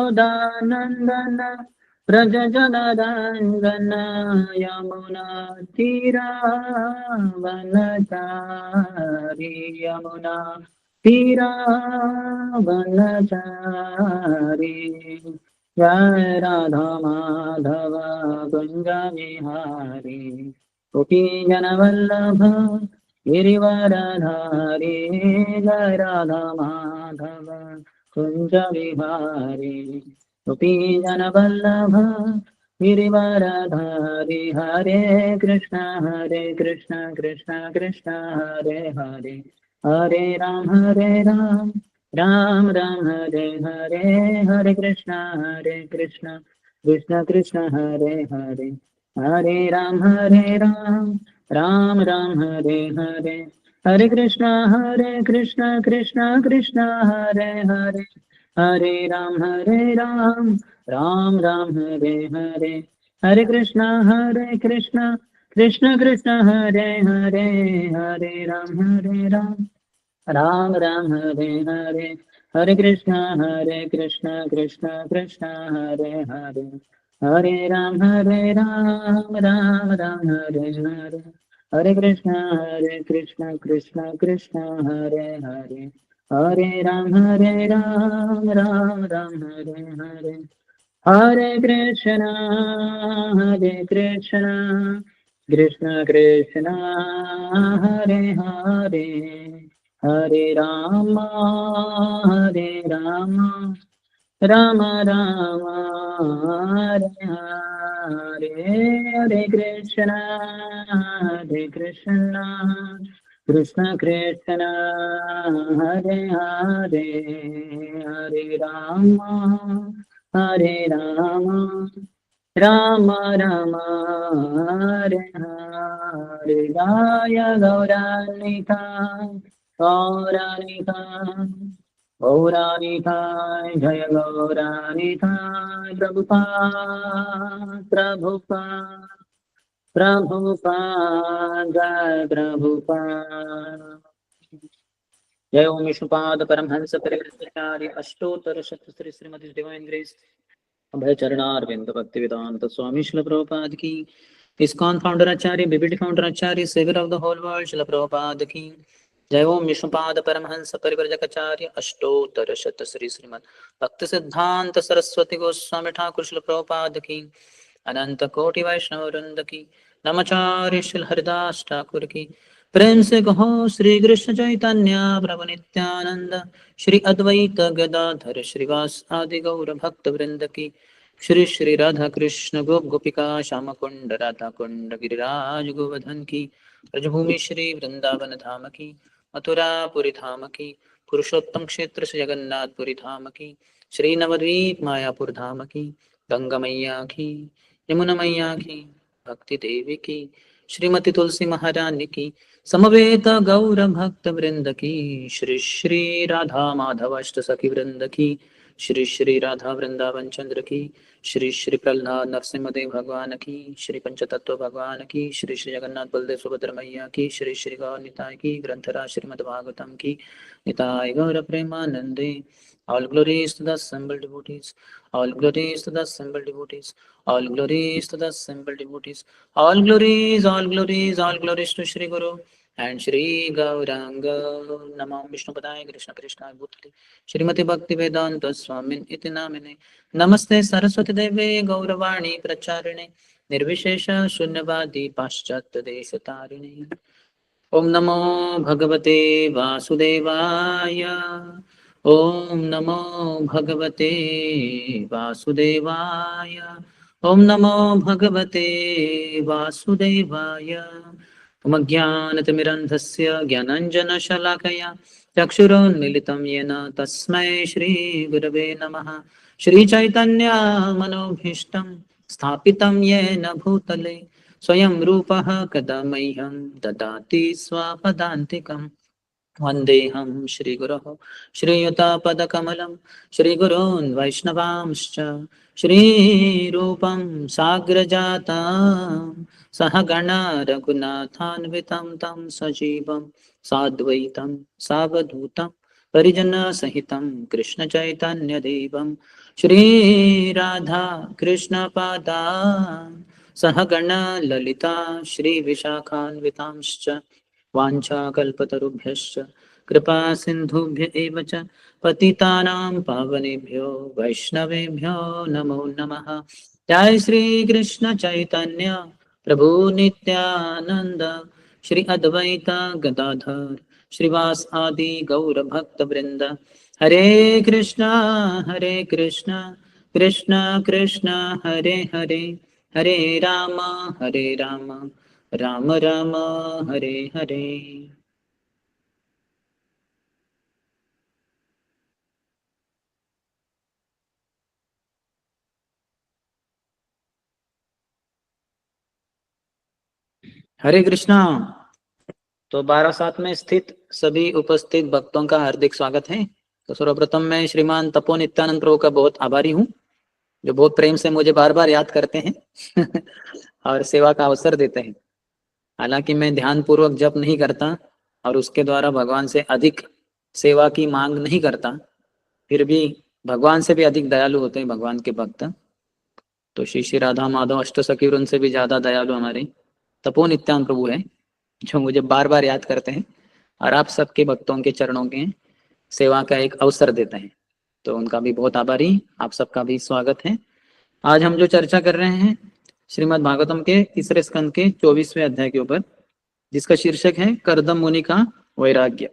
यशोदानन्दन व्रज जनरञ्जन यमुना तीरावनचारि यमुना तीरावनचारि जय राधा माधव कुञ्ज विहारी गोपी जनवल्लभ गिरिवरधारी जय राधा माधव कुञ्ज विहारी गोपी जनवल्लभ गिरिवरधारी हरे कृष्ण कृष्ण कृष्ण हरे हरे हरे राम राम राम हरे हरे हरे कृष्ण कृष्ण कृष्ण हरे हरे हरे राम राम राम हरे हरे हरे कृष्ण कृष्ण कृष्ण हरे हरे हरे राम राम राम हरे हरे हरे कृष्ण कृष्ण कृष्ण हरे हरे हरे राम राम राम हरे हरे हरे कृष्ण कृष्ण कृष्ण हरे हरे हरे राम राम राम हरे हरे हरे कृष्ण कृष्ण कृष्ण हरे हरे हरे राम राम राम हरे हरे हरे कृष्ण कृष्ण कृष्ण हरे हरे हरे राम राम राम हरे हरे हरे कृष्ण कृष्ण कृष्ण हरे हरे हरे राम राम राम हरे हरे गाय गौरानिताय गौरानिताय जय गौरानिताय प्रभुपाद जय प्रभुपाद जय ओम विष्णुपाद परमहंस परिवृत्तचार्य अष्टोत्तर शतश्री श्रीमती divine grace Abhay Charanaravinda Bhaktivedanta Swami Srila Prabhupada की ISKCON founder acharya BBT founder acharya saviour of the whole world Srila Prabhupada की जय ओम विष्णुपाद परमहंस परिव्रजकाचार्य अष्टोत्तर शतश्री श्रीमद भक्ति सिद्धांत सरस्वती गोस्वामी ठाकुर श्रील प्रभुपाद की अनंत कोटि वैष्णव वृंद की नमचार्य श्री हरिदास ठाकुर की प्रेम से कहो श्री कृष्ण चैतन्य प्रभु नित्यानंद श्री अद्वैत गदाधर श्रीवास आदि गौर भक्त वृंद की श्री श्री राधा कृष्ण गोप गोपिका श्याम कुंड राधा कुंड गिरिराज गोवर्धन की ब्रजभूमि श्री वृंदावन धाम की मथुरापुरी धाम की पुरुषोत्तम क्षेत्र से जगन्नाथपुरी धाम की श्री नवद्वीप मायापुर धाम की गंगा मैया की यमुना मैया की भक्ति देवी की श्रीमती तुलसी महारानी की समवेत गौर भक्त वृंद की श्री श्री राधा माधव अष्ट सखी वृंद की श्री श्री राधा वृंदावन चंद्र की श्री श्री प्रहलाद नरसिंहदेव भगवान की श्री पंचतत्व भगवान की श्री श्री जगन्नाथ बलदेव सुभद्र मैया की श्री श्री गौर निताय की ग्रंथराज श्रीमद् भागवतम की निताय गौर प्रेमानंदे all glories to the assembled devotees all glories to the assembled devotees all glories to the assembled devotees all glories to Shri Guru and Shri Gauranga Namo Vishnupadaya Krishna Krishna Bhutale Shrimati Bhakti Vedanta Swamin iti namine Namaste Saraswati Deve Gauravani Pracharine Nirvishesha Shunyavadi Paschat Deshatarine Om Namo Bhagavate Vasudevaya Om Namo Bhagavate Vasudevaya Om Namo Bhagavate Vasudevaya Omagyanatimirandhasya Gyananjanashalakaya Chakshurunmilitam Yena Tasmai Shri Gurave Namaha Shri Chaitanya Manobhishtam Sthapitam Yena Bhutale स्वयं रूपः कदा मह्यं ददाति स्वपदान्तिकम् वन्देऽहं श्रीगुरोः श्रीयुतापदकमलं श्रीगुरून् वैष्णवांश्च श्रीरूपं साग्रजातं सहगणा रघुनाथान्वितं तं सजीवं साद्वैतं सावधूतं परिजन सहितं कृष्ण चैतन्य देवं श्री राधा कृष्ण पादा सहगण ललिता श्री विशाखान्वितांश्च वाञ्छाकल्पतरुभ्यश्च कृपा सिन्धुभ्य एव च पतितानां पावनेभ्यो वैष्णवेभ्यो नमो नमः। जय श्री कृष्ण चैतन्य प्रभु नित्यानंद श्री अद्वैत गदाधर श्रीवास आदि गौर भक्त वृंद। हरे कृष्णा कृष्णा कृष्णा हरे हरे, हरे राम राम राम हरे हरे। हरे कृष्णा। तो 12/7 में स्थित सभी उपस्थित भक्तों का हार्दिक स्वागत है। तो सर्वप्रथम मैं श्रीमान तपो नित्यानंद प्रभु का बहुत आभारी हूँ, जो बहुत प्रेम से मुझे बार बार याद करते हैं और सेवा का अवसर देते हैं। हालांकि मैं ध्यान पूर्वक जप नहीं करता और उसके द्वारा भगवान से अधिक सेवा की मांग नहीं करता, फिर भी भगवान से भी अधिक दयालु होते हैं भगवान के भक्त। तो श्री श्री राधा माधव अष्टसखी वृंद से भी ज्यादा दयालु हमारे तपो नित्यानंद प्रभु है, जो मुझे बार बार याद करते हैं और आप सबके भक्तों के चरणों के सेवा का एक अवसर देते हैं। तो उनका भी बहुत आभारी, आप सबका भी स्वागत है। आज हम जो चर्चा कर रहे हैं श्रीमद् भागवतम के तीसरे स्कंद के 24वें अध्याय के ऊपर, जिसका शीर्षक है कर्दम मुनि का वैराग्य।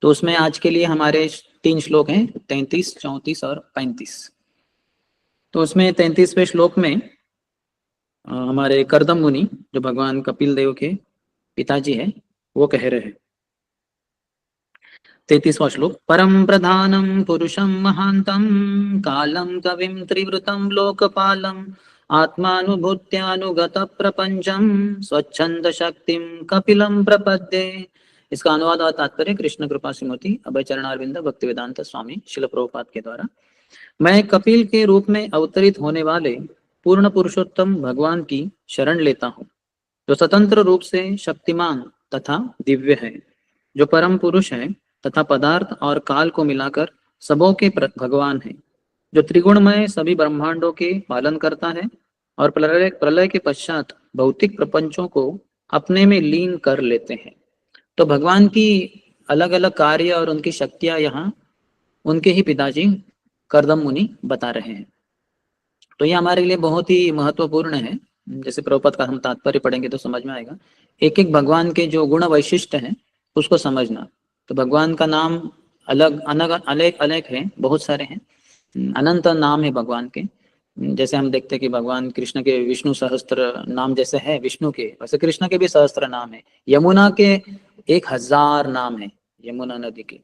तो उसमें आज के लिए हमारे 3 श्लोक हैं, 33, 34 और 35। तो उसमें 33वें श्लोक में हमारे कर्दम मुनि, जो भगवान कपिल देव के पिताजी है, वो कह रहे हैं। 33वां श्लोक। परम प्रधानम पुरुषम महांतम कालम कविम त्रिवृतम लोकपालम आत्मानुभूत्यानुगत प्रपंचम स्वच्छंद शक्तिम कपिलम प्रपद्ये। इसका अनुवाद और तात्पर्य कृष्ण कृपा श्रीमती अभय चरणारविंद भक्तिवेदांत स्वामी शिल प्रभुपाद के द्वारा। मैं कपिल के रूप में अवतरित होने वाले पूर्ण पुरुषोत्तम भगवान की शरण लेता हूँ, जो स्वतंत्र रूप से शक्तिमान तथा दिव्य है, जो परम पुरुष है तथा पदार्थ और काल को मिलाकर सबों के भगवान है, जो त्रिगुणमय सभी ब्रह्मांडों के पालन करता है और प्रलय प्रलय के पश्चात भौतिक प्रपंचों को अपने में लीन कर लेते हैं। तो भगवान की अलग अलग कार्य और उनकी शक्तियां यहाँ उनके ही पिताजी कर्दम मुनि बता रहे हैं। तो ये हमारे लिए बहुत ही महत्वपूर्ण है। जैसे प्रभुपद का हम तात्पर्य पढ़ेंगे तो समझ में आएगा। एक एक भगवान के जो गुण वैशिष्ट हैं उसको समझना। तो भगवान का नाम अलग अलग अनेक अनेक है, बहुत सारे हैं, अनंत नाम है भगवान के। जैसे हम देखते हैं कि भगवान कृष्ण के विष्णु सहस्त्र नाम जैसे है विष्णु के, वैसे कृष्ण के भी सहस्त्र नाम है। यमुना के 1000 नाम है, यमुना नदी के।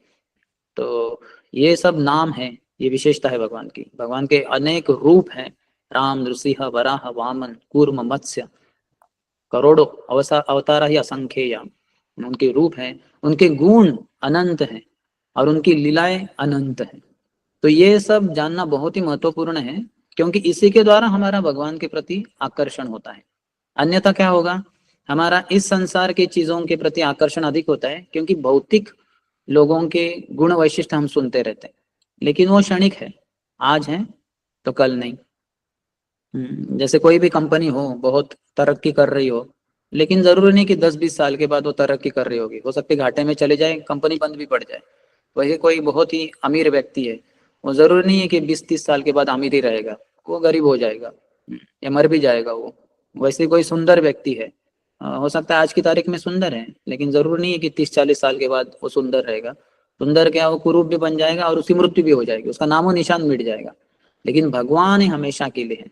तो ये सब नाम है, ये विशेषता है भगवान की। भगवान के अनेक रूप हैं, राम, नृसिंह, वराह, वामन, कूर्म, मत्स्य, करोड़ों अवतार ही असंख्य उनके रूप हैं। उनके गुण अनंत हैं और उनकी लीलाएं अनंत हैं। तो ये सब जानना बहुत ही महत्वपूर्ण है, क्योंकि इसी के द्वारा हमारा भगवान के प्रति आकर्षण होता है। अन्यथा क्या होगा, हमारा इस संसार की चीजों के प्रति आकर्षण अधिक होता है, क्योंकि भौतिक लोगों के गुण वैशिष्ट हम सुनते रहते हैं, लेकिन वो क्षणिक है, आज है तो कल नहीं। जैसे कोई भी कंपनी हो, बहुत तरक्की कर रही हो, लेकिन जरूरी नहीं कि 10-20 साल के बाद वो तरक्की कर रही होगी। हो सकती है घाटे में चले जाए, कंपनी बंद भी पड़ जाए। वही कोई बहुत ही अमीर व्यक्ति है, वो जरूरी नहीं है कि 20-30 साल के बाद अमीर ही रहेगा, वो गरीब हो जाएगा या मर भी जाएगा वो। वैसे कोई सुंदर व्यक्ति है, हो सकता है आज की तारीख में सुंदर है, लेकिन जरूरी नहीं है कि 30-40 साल के बाद वो सुंदर रहेगा। सुंदर क्या, वो कुरूप भी बन जाएगा और उसकी मृत्यु भी हो जाएगी, उसका नामो निशान मिट जाएगा। लेकिन भगवान ही हमेशा के लिए है।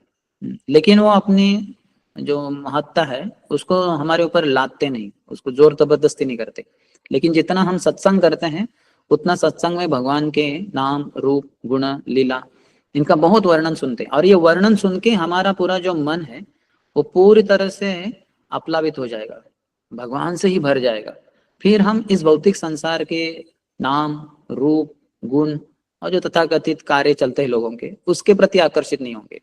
लेकिन वो अपनी जो महत्ता है उसको हमारे ऊपर लादते नहीं, उसको जोर जबरदस्ती नहीं करते। लेकिन जितना हम सत्संग करते हैं, उतना सत्संग में भगवान के नाम, रूप, गुण, लीला, इनका बहुत वर्णन सुनते हैं। और ये वर्णन सुन के हमारा पूरा जो मन है वो पूरी तरह से अप्लावित हो जाएगा, भगवान से ही भर जाएगा। फिर हम इस भौतिक संसार के नाम, रूप, गुण और जो तथाकथित कार्य चलते हैं लोगों के, उसके प्रति आकर्षित नहीं होंगे।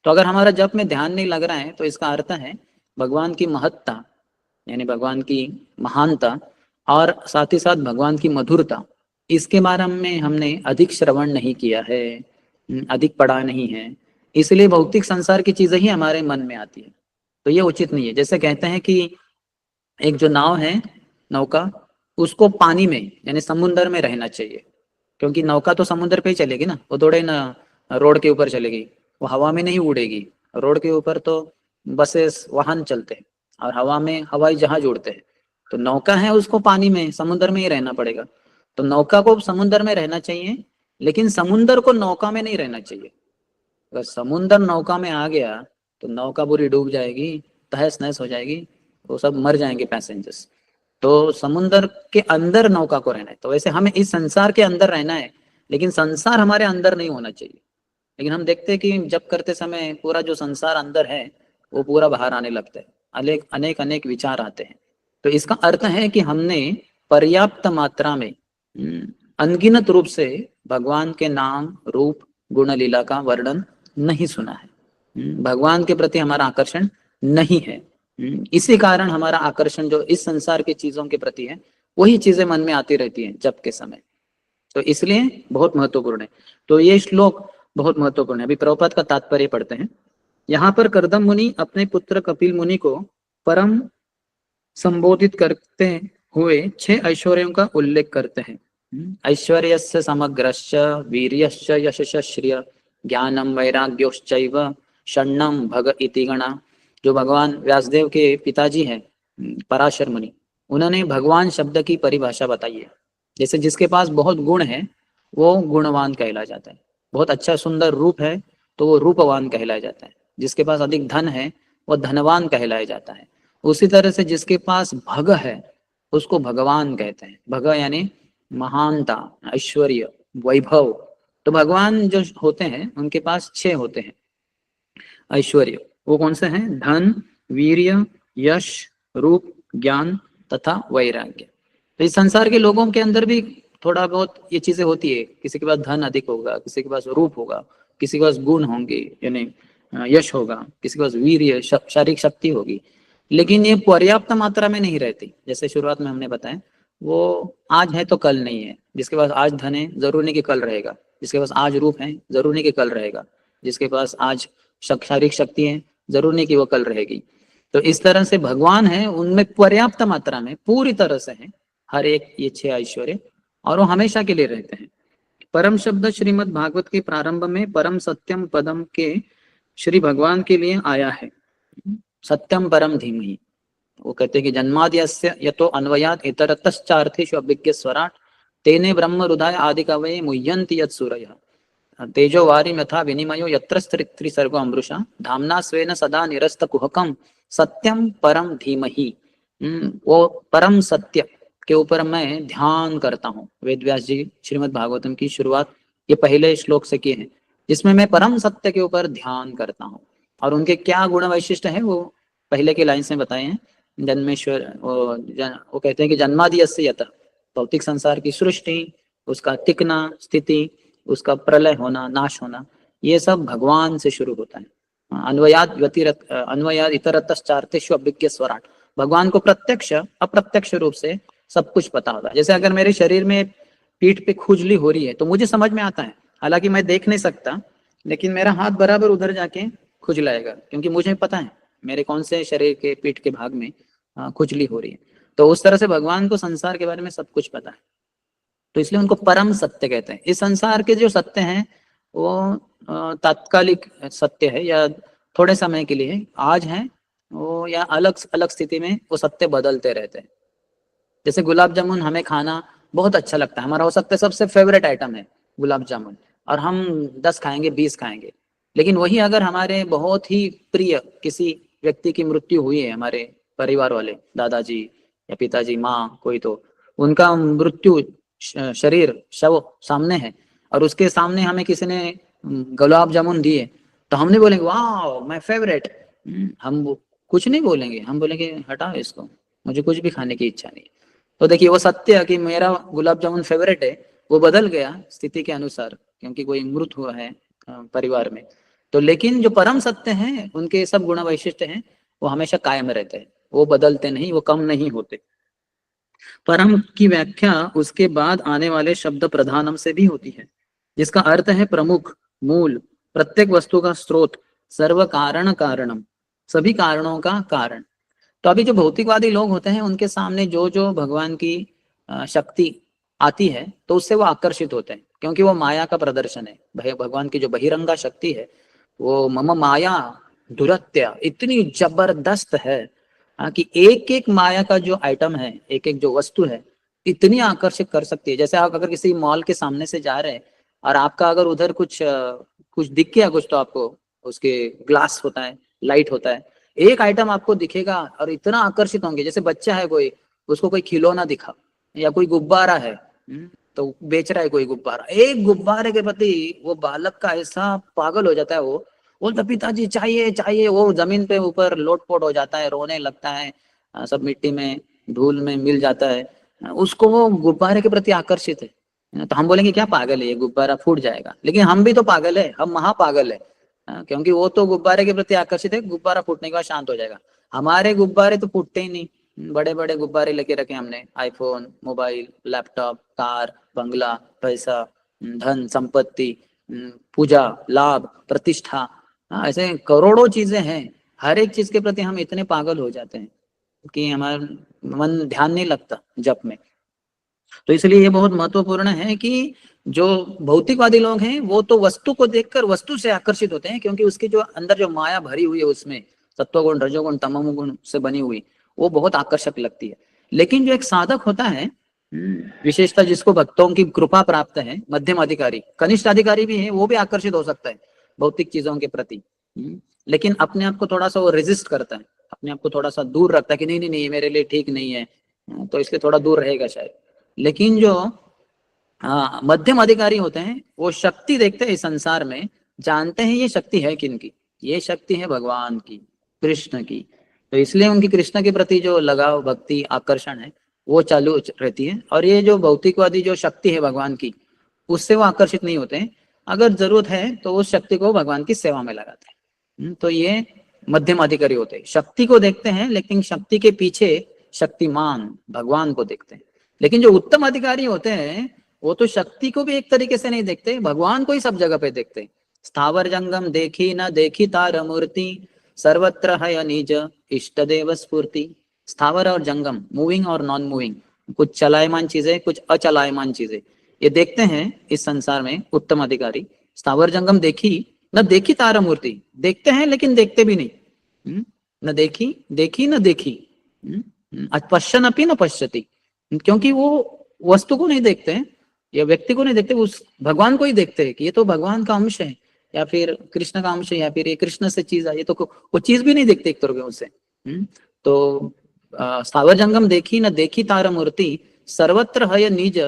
तो अगर हमारा जप में ध्यान नहीं लग रहा है, तो इसका अर्थ है भगवान की महत्ता, यानी भगवान की महानता और साथ ही साथ भगवान की मधुरता, इसके बारे में हमने अधिक श्रवण नहीं किया है, अधिक पढ़ा नहीं है, इसलिए भौतिक संसार की चीजें ही हमारे मन में आती है। तो ये उचित नहीं है। जैसे कहते हैं कि एक जो नाव है, नौका, उसको पानी में यानी समुन्द्र में रहना चाहिए, क्योंकि नौका तो समुद्र पे ही चलेगी ना, वो थोड़े ना रोड के ऊपर चलेगी, वो हवा में नहीं उड़ेगी। रोड के ऊपर तो बसेस वाहन चलते हैं और हवा में हवाई जहाज उड़ते हैं। तो नौका है उसको पानी में समुद्र में ही रहना पड़ेगा। तो नौका को समुद्र में रहना चाहिए, लेकिन समुद्र को नौका में नहीं रहना चाहिए। अगर समुद्र नौका में आ गया तो नौका पूरी डूब जाएगी, तहस नहस हो जाएगी, वो सब मर जाएंगे पैसेंजर्स। तो समुद्र के अंदर नौका को रहना है। तो वैसे हमें इस संसार के अंदर रहना है, लेकिन संसार हमारे अंदर नहीं होना चाहिए। लेकिन हम देखते हैं कि जब करते समय पूरा जो संसार अंदर है वो पूरा बाहर आने लगता है, अनेक अनेक अनेक विचार आते हैं। तो इसका अर्थ है कि हमने पर्याप्त मात्रा में अनगिनत रूप से भगवान के नाम, रूप, गुण, लीला का वर्णन नहीं सुना है। भगवान के प्रति हमारा आकर्षण नहीं है। इसी कारण हमारा आकर्षण जो इस संसार की चीजों के प्रति है, वही चीजें मन में आती रहती हैं जब के समय। तो इसलिए बहुत महत्वपूर्ण है। तो ये श्लोक बहुत महत्वपूर्ण है। अभी प्रभुपाद का तात्पर्य पढ़ते हैं। यहाँ पर कर्दम मुनि अपने पुत्र कपिल मुनि को परम संबोधित करते हुए 6 ऐश्वर्यों का उल्लेख करते हैं। ऐश्वर्यस्य समग्रश्च वीर्यश्च यशश्च श्रिय ज्ञानम वैराग्योश्चैव षण्णम भग इति गणा। जो भगवान व्यासदेव के पिताजी हैं, पराशर मुनि, उन्होंने भगवान शब्द की परिभाषा बताई है। जैसे जिसके पास बहुत गुण है वो गुणवान कहला जाता है, बहुत अच्छा सुंदर रूप है तो वो रूपवान कहलाया जाता है, जिसके पास अधिक धन है वो धनवान कहलाया जाता है। उसी तरह से जिसके पास भग है उसको भगवान कहते हैं। भग यानी महानता, ऐश्वर्य, वैभव। तो भगवान जो होते हैं उनके पास 6 होते हैं ऐश्वर्य। वो कौन से हैं? धन, वीर्य, यश, रूप, ज्ञान तथा वैराग्य। तो इस संसार के लोगों के अंदर भी थोड़ा बहुत ये चीजें होती है। किसी के पास धन अधिक होगा, किसी के पास रूप होगा, किसी के पास गुण होंगे यानी यश होगा, किसी के पास वीर्य, शारीरिक शक्ति होगी, लेकिन ये पर्याप्त मात्रा में नहीं रहती। जैसे शुरुआत में हमने बताया, वो आज है तो कल नहीं है। जिसके पास आज धन है जरूर नहीं कि कल रहेगा, जिसके पास आज रूप है जरूर नहीं कि कल रहेगा, जिसके पास आज शारीरिक शक्ति है जरूर नहीं कि वो कल रहेगी। तो इस तरह से भगवान है उनमें पर्याप्त मात्रा में पूरी तरह से है हर एक ये 6 ऐश्वर्य, और वो हमेशा के लिए रहते हैं। परम शब्द श्रीमद् भागवत के प्रारंभ में परम सत्यम पदम के श्री भगवान के लिए आया है। सत्यम परम धीमहि। वो कहते हैं कि जन्माद्यस्य यतो अन्वयात् इतरतश्चार्थेषु अभिज्ञ स्वराट तेने ब्रह्म हृदय आदि कवये मुह्यन्ति यत् सूरयः तेजो वारिं यथा विनिमयो यत्र त्रिसर्गो अमृषा धाम्ना स्वेन सदा निरस्त कुहकम सत्यम परम धीमहि। वो परम सत्य के ऊपर मैं ध्यान करता हूँ। वेद व्यास जी श्रीमद् भागवतम की शुरुआत ये पहले श्लोक से किए हैं, जिसमें मैं परम सत्य के ऊपर ध्यान करता हूँ। और उनके क्या गुण वैशिष्ट है वो पहले के लाइन में बताए हैं। जन्मेश्वर वो कहते हैं कि जन्मादियस्य यतः, भौतिक संसार की सृष्टि, उसका टिकना, स्थिति, उसका प्रलय होना, नाश होना, ये सब भगवान से शुरू होता है। अन्वयाद इतरतश्चार्थेषु अभिज्ञ स्वराट। भगवान को प्रत्यक्ष अप्रत्यक्ष रूप से सब कुछ पता होता है। जैसे अगर मेरे शरीर में पीठ पे खुजली हो रही है तो मुझे समझ में आता है, हालांकि मैं देख नहीं सकता, लेकिन मेरा हाथ बराबर उधर जाके खुजलाएगा, क्योंकि मुझे पता है मेरे कौन से शरीर के पीठ के भाग में खुजली हो रही है। तो उस तरह से भगवान को संसार के बारे में सब कुछ पता है, तो इसलिए उनको परम सत्य कहते हैं। इस संसार के जो सत्य हैं वो तात्कालिक सत्य है या थोड़े समय के लिए आज है वो, या अलग अलग स्थिति में वो सत्य बदलते रहते हैं। जैसे गुलाब जामुन हमें खाना बहुत अच्छा लगता है, हमारा हो सकता है सबसे फेवरेट आइटम है गुलाब जामुन, और हम 10 खाएंगे, 20 खाएंगे। लेकिन वही अगर हमारे बहुत ही प्रिय किसी व्यक्ति की मृत्यु हुई है, हमारे परिवार वाले, दादाजी या पिताजी, माँ कोई, तो उनका मृत्यु शरीर शव सामने है और उसके सामने हमें किसी ने गुलाब जामुन दिए, तो हमने बोलेंगे वाह माय फेवरेट। हम कुछ नहीं बोलेंगे, हम बोलेंगे हटाओ इसको, मुझे कुछ भी खाने की इच्छा नहीं। तो देखिए वो सत्य है कि मेरा गुलाब जामुन फेवरेट है, वो बदल गया स्थिति के अनुसार, क्योंकि कोई मृत हुआ है परिवार में। तो लेकिन जो परम सत्य हैं उनके सब गुण वैशिष्ट हैं वो हमेशा कायम रहते हैं, वो बदलते नहीं, वो कम नहीं होते। परम की व्याख्या उसके बाद आने वाले शब्द प्रधानम से भी होती है, जिसका अर्थ है प्रमुख, मूल, प्रत्येक वस्तु का स्रोत, सर्व कारण कारणम, सभी कारणों का कारण। तो अभी जो भौतिकवादी लोग होते हैं उनके सामने जो जो भगवान की शक्ति आती है तो उससे वो आकर्षित होते हैं, क्योंकि वो माया का प्रदर्शन है। भगवान की जो बहिरंगा शक्ति है वो मम माया दुरत्य इतनी जबरदस्त है, कि एक एक माया का जो आइटम है, एक एक जो वस्तु है, इतनी आकर्षित कर सकती है। जैसे आप अगर किसी मॉल के सामने से जा रहे हैं और आपका अगर उधर कुछ दिख गया कुछ, तो आपको उसके ग्लास होता है, लाइट होता है, एक आइटम आपको दिखेगा और इतना आकर्षित होंगे। जैसे बच्चा है कोई, उसको कोई खिलौना दिखा या कोई गुब्बारा है, तो बेच रहा है कोई गुब्बारा, एक गुब्बारे के प्रति वो बालक का ऐसा पागल हो जाता है, वो बोलता पिताजी चाहिए चाहिए, वो जमीन पे ऊपर लोटपोट हो जाता है, रोने लगता है, सब मिट्टी में धूल में मिल जाता है, उसको वो गुब्बारे के प्रति आकर्षित है। तो हम बोलेंगे क्या पागल है, ये गुब्बारा फूट जाएगा, लेकिन हम भी तो पागल है, हम महापागल है। क्योंकि वो तो गुब्बारे के प्रति आकर्षित है, गुब्बारा फूटने के बाद शांत हो जाएगा। हमारे गुब्बारे तो फूटते ही नहीं, बड़े बड़े गुब्बारे लेके रखे हमने, आईफोन, मोबाइल, लैपटॉप, कार, बंगला, पैसा, धन संपत्ति, पूजा, लाभ, प्रतिष्ठा, ऐसे करोड़ों चीजें हैं। हर एक चीज के प्रति हम इतने पागल हो जाते हैं कि हमारा मन ध्यान नहीं लगता जप में। तो इसलिए ये बहुत महत्वपूर्ण है कि जो भौतिकवादी लोग हैं वो तो वस्तु को देखकर वस्तु से आकर्षित होते हैं, क्योंकि उसके जो अंदर जो माया भरी हुई है उसमें, सत्वगुण, रजोगुण, तमोगुण से बनी हुई, वो बहुत आकर्षक लगती है। लेकिन जो एक साधक होता है, विशेषता जिसको भक्तों की कृपा प्राप्त है, मध्यम अधिकारी, कनिष्ठ अधिकारी भी है, वो भी आकर्षित हो सकता है भौतिक चीजों के प्रति। लेकिन अपने आप को थोड़ा सा वो रेजिस्ट करता है, अपने आप को थोड़ा सा दूर रखता है कि नहीं नहीं नहीं, मेरे लिए ठीक नहीं है, तो इसलिए थोड़ा दूर रहेगा शायद। लेकिन जो मध्यम अधिकारी होते हैं वो शक्ति देखते हैं इस संसार में, जानते हैं ये शक्ति है किनकी, ये शक्ति है भगवान की, कृष्ण की। तो इसलिए उनकी कृष्ण के प्रति जो लगाव, भक्ति, आकर्षण है वो चालू रहती है। और ये जो भौतिकवादी जो शक्ति है भगवान की, उससे वो आकर्षित नहीं होते हैं। अगर जरूरत है तो उस शक्ति को भगवान की सेवा में लगाते हैं। तो ये मध्यम अधिकारी होते हैं, शक्ति को देखते हैं लेकिन शक्ति के पीछे शक्तिमान भगवान को देखते हैं। लेकिन जो उत्तम अधिकारी होते हैं वो तो शक्ति को भी एक तरीके से नहीं देखते, भगवान को ही सब जगह पे देखते हैं। स्थावर जंगम देखी न देखी तार मूर्ति, सर्वत्र है निज इष्ट देव स्फूर्ति। स्थावर और जंगम, मूविंग और नॉन मूविंग, कुछ चलायमान चीजें, कुछ अचलायमान चीजें, ये देखते हैं इस संसार में उत्तम अधिकारी। स्थावर जंगम देखी न देखी तारा मूर्ति, देखते हैं लेकिन देखते भी नहीं, न देखी देखी न देखी, पश्यन अपी न पश्यति, क्योंकि वो वस्तु को नहीं देखते हैं या व्यक्ति को नहीं देखते, उस भगवान को ही देखते हैं कि ये तो भगवान का अंश है, या फिर कृष्ण का अंश है, या फिर ये कृष्ण से चीज है, ये तो वो चीज भी नहीं देखते एक तरह उससे। तो स्थावर जंगम देखी न देखी तारा मूर्ति, सर्वत्र है निज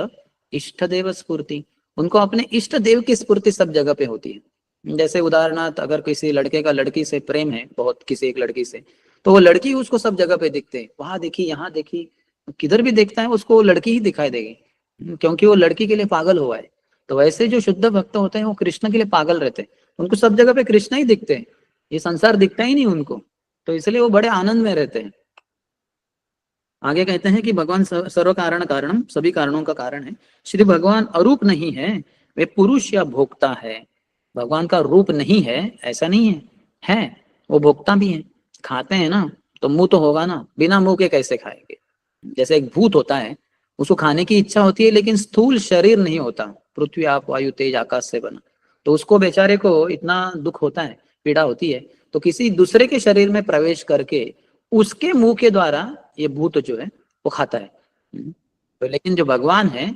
इष्ट देव स्फूर्ति, उनको अपने इष्ट देव की स्फूर्ति सब जगह पे होती है। जैसे उदाहरणार्थ अगर किसी लड़के का लड़की से प्रेम है बहुत, किसी एक लड़की से, तो वो लड़की उसको सब जगह पे दिखते हैं, वहां देखी यहाँ देखी, किधर भी देखता है उसको लड़की ही दिखाई देगी, क्योंकि वो लड़की के लिए पागल हुआ है। तो वैसे जो शुद्ध भक्त होते हैं वो कृष्ण के लिए पागल रहते हैं, उनको सब जगह पे कृष्ण ही दिखते हैं, ये संसार दिखता ही नहीं उनको, तो इसलिए वो बड़े आनंद में रहते हैं। आगे कहते हैं कि भगवान सर्व कारण कारणम, सभी कारणों का कारण है। श्री भगवान अरूप नहीं है, वे पुरुष या भोक्ता है। भगवान का रूप नहीं है ऐसा नहीं है वो भोक्ता भी है। खाते हैं ना तो मुंह तो होगा ना, बिना मुंह के कैसे खाएंगे। जैसे एक भूत होता है, उसको खाने की इच्छा होती है लेकिन स्थूल शरीर नहीं होता, पृथ्वी आप वायु तेज आकाश से बना, तो उसको बेचारे को इतना दुख होता है, पीड़ा होती है, तो किसी दूसरे के शरीर में प्रवेश करके उसके मुंह के द्वारा ये भूत जो है वो खाता है। तो लेकिन जो भगवान है,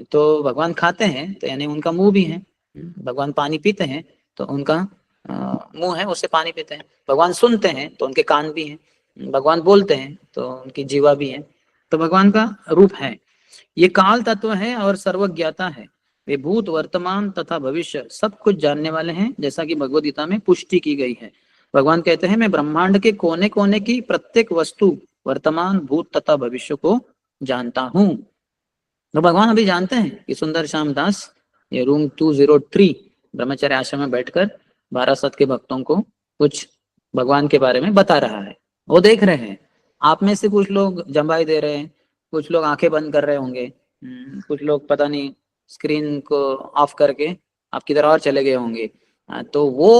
तो भगवान खाते हैं तो यानी उनका मुंह भी है। भगवान पानी पीते हैं तो उनका मुंह है, उससे पानी पीते हैं। भगवान सुनते हैं तो उनके कान भी हैं। भगवान बोलते हैं तो उनकी जीवा भी है। तो भगवान का रूप है। ये काल तत्व है और सर्वज्ञाता है, वे भूत, वर्तमान तथा भविष्य सब कुछ जानने वाले हैं, जैसा कि भगवद गीता में पुष्टि की गई है। भगवान कहते हैं मैं ब्रह्मांड के कोने कोने की प्रत्येक वस्तु, वर्तमान, भूत तथा भविष्य को जानता हूँ। तो भगवान अभी जानते हैं कि सुंदर श्याम दास ये रूम 203 ब्रह्मचर्य आश्रम में बैठकर 12 सत के भक्तों को कुछ भगवान के बारे में बता रहा है। वो देख रहे हैं, आप में से कुछ लोग जम्बाई दे रहे हैं, कुछ लोग आंखें बंद कर रहे होंगे, कुछ लोग पता नहीं स्क्रीन को ऑफ करके आपकी तरह और चले गए होंगे। तो वो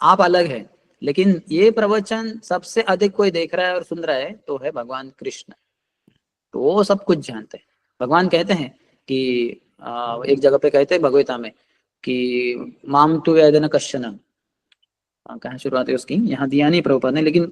आप अलग है, लेकिन ये प्रवचन सबसे अधिक कोई देख रहा है और सुन रहा है तो है भगवान कृष्ण। तो वो सब कुछ जानते हैं। भगवान कहते हैं कि एक जगह पे कहते हैं भगवता में कि माम तु वेदन कश्चन, कहाँ शुरुआत है उसकी यहाँ दिया नहीं प्रभुपाद ने, लेकिन